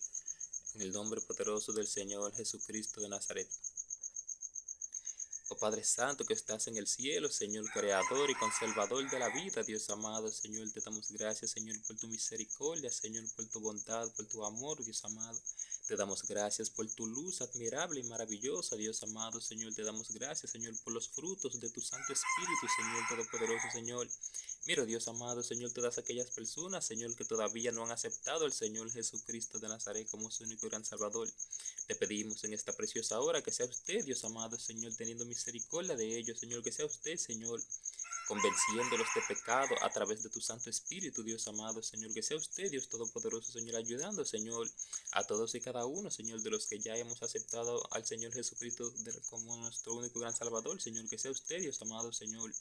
Speaker 1: en el nombre poderoso del Señor Jesucristo de Nazaret. Oh Padre Santo que estás en el cielo, Señor Creador y Conservador de la vida, Dios amado, Señor, te damos gracias, Señor, por tu misericordia, Señor, por tu bondad, por tu amor, Dios amado. Te damos gracias por tu luz admirable y maravillosa, Dios amado, Señor. Te damos gracias, Señor, por los frutos de tu Santo Espíritu, Señor Todopoderoso, Señor. Mira, Dios amado, Señor, todas aquellas personas, Señor, que todavía no han aceptado al Señor Jesucristo de Nazaret como su único y gran Salvador. Le pedimos en esta preciosa hora que sea usted, Dios amado, Señor, teniendo misericordia de ellos, Señor, que sea usted, Señor, convenciéndolos de pecado a través de tu Santo Espíritu, Dios amado, Señor, que sea usted, Dios Todopoderoso, Señor, ayudando, Señor, a todos y cada uno, Señor, de los que ya hemos aceptado al Señor Jesucristo como nuestro único gran Salvador, Señor, que sea usted, Dios amado, Señor,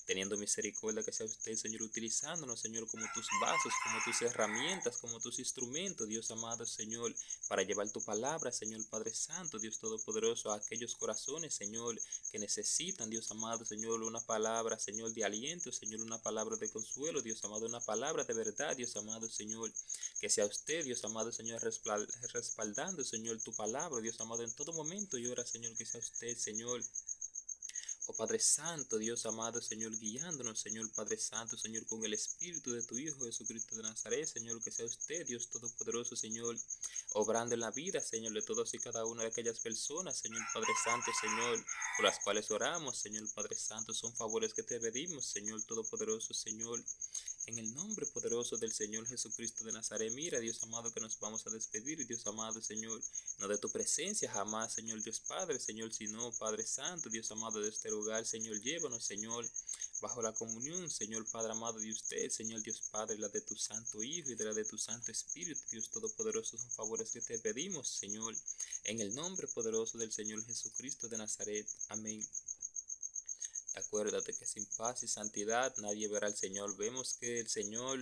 Speaker 1: teniendo misericordia, que sea usted, Señor, utilizándonos, Señor, como tus vasos, como tus herramientas, como tus instrumentos, Dios amado, Señor, para llevar tu palabra, Señor Padre Santo, Dios Todopoderoso, a aquellos corazones, Señor, que necesitan, Dios amado, Señor, una palabra, Señor, de aliento, Señor, una palabra de consuelo, Dios amado, una palabra de verdad, Dios amado, Señor, que sea usted, Dios amado, Señor, respaldando, Señor, tu palabra, Dios amado, en todo momento y hora, Señor, que sea usted, Señor, oh Padre Santo, Dios amado, Señor, guiándonos, Señor Padre Santo, Señor, con el Espíritu de tu Hijo Jesucristo de Nazaret, Señor, que sea usted, Dios Todopoderoso, Señor, obrando en la vida, Señor, de todos y cada una de aquellas personas, Señor Padre Santo, Señor, por las cuales oramos, Señor Padre Santo, son favores que te pedimos, Señor Todopoderoso, Señor. En el nombre poderoso del Señor Jesucristo de Nazaret, mira, Dios amado, que nos vamos a despedir, Dios amado, Señor, no de tu presencia jamás, Señor Dios Padre, Señor, sino Padre Santo, Dios amado, de este lugar, Señor, llévanos, Señor, bajo la comunión, Señor Padre amado de usted, Señor Dios Padre, la de tu Santo Hijo y de la de tu Santo Espíritu, Dios Todopoderoso, son favores que te pedimos, Señor, en el nombre poderoso del Señor Jesucristo de Nazaret. Amén. Acuérdate que sin paz y santidad nadie verá al Señor. Vemos que el Señor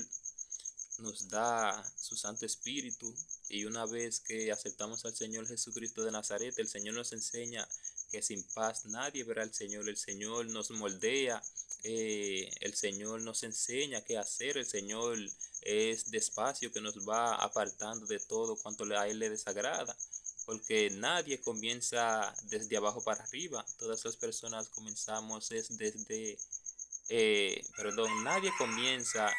Speaker 1: nos da su Santo Espíritu y una vez que aceptamos al Señor Jesucristo de Nazaret, el Señor nos enseña que sin paz nadie verá al Señor. El Señor nos moldea, el Señor nos enseña qué hacer, el Señor es despacio que nos va apartando de todo cuanto a Él le desagrada. Porque nadie comienza desde abajo para arriba, todas las personas comenzamos es nadie comienza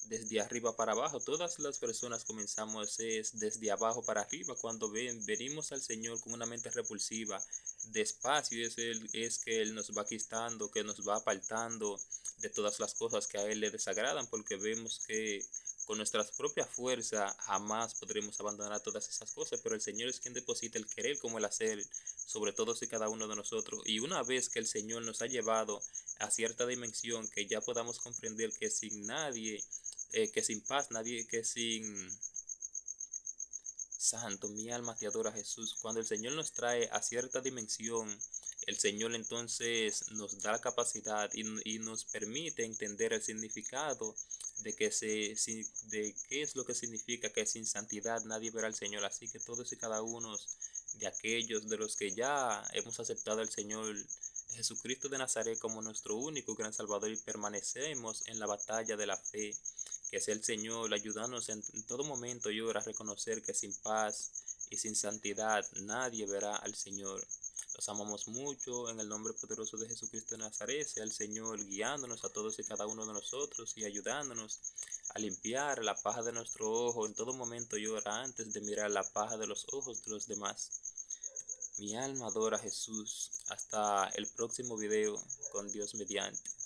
Speaker 1: desde arriba para abajo, todas las personas comenzamos es desde abajo para arriba, cuando venimos al Señor con una mente repulsiva, despacio es que Él nos va quitando, que nos va apartando de todas las cosas que a Él le desagradan, porque vemos que con nuestras propias fuerzas jamás podremos abandonar todas esas cosas, pero el Señor es quien deposita el querer como el hacer sobre todos y cada uno de nosotros. Y una vez que el Señor nos ha llevado a cierta dimensión, que ya podamos comprender que sin nadie, que sin paz, nadie, que sin santo, mi alma te adora, Jesús. Cuando el Señor nos trae a cierta dimensión, el Señor entonces nos da la capacidad y nos permite entender el significado de de qué es lo que significa que sin santidad nadie verá al Señor. Así que todos y cada uno de aquellos de los que ya hemos aceptado al Señor Jesucristo de Nazaret como nuestro único gran Salvador y permanecemos en la batalla de la fe, que sea el Señor ayudándonos en todo momento y hora a reconocer que sin paz y sin santidad nadie verá al Señor. Los amamos mucho en el nombre poderoso de Jesucristo de Nazaret. Sea el Señor guiándonos a todos y cada uno de nosotros y ayudándonos a limpiar la paja de nuestro ojo en todo momento y hora antes de mirar la paja de los ojos de los demás. Mi alma adora a Jesús. Hasta el próximo video con Dios mediante.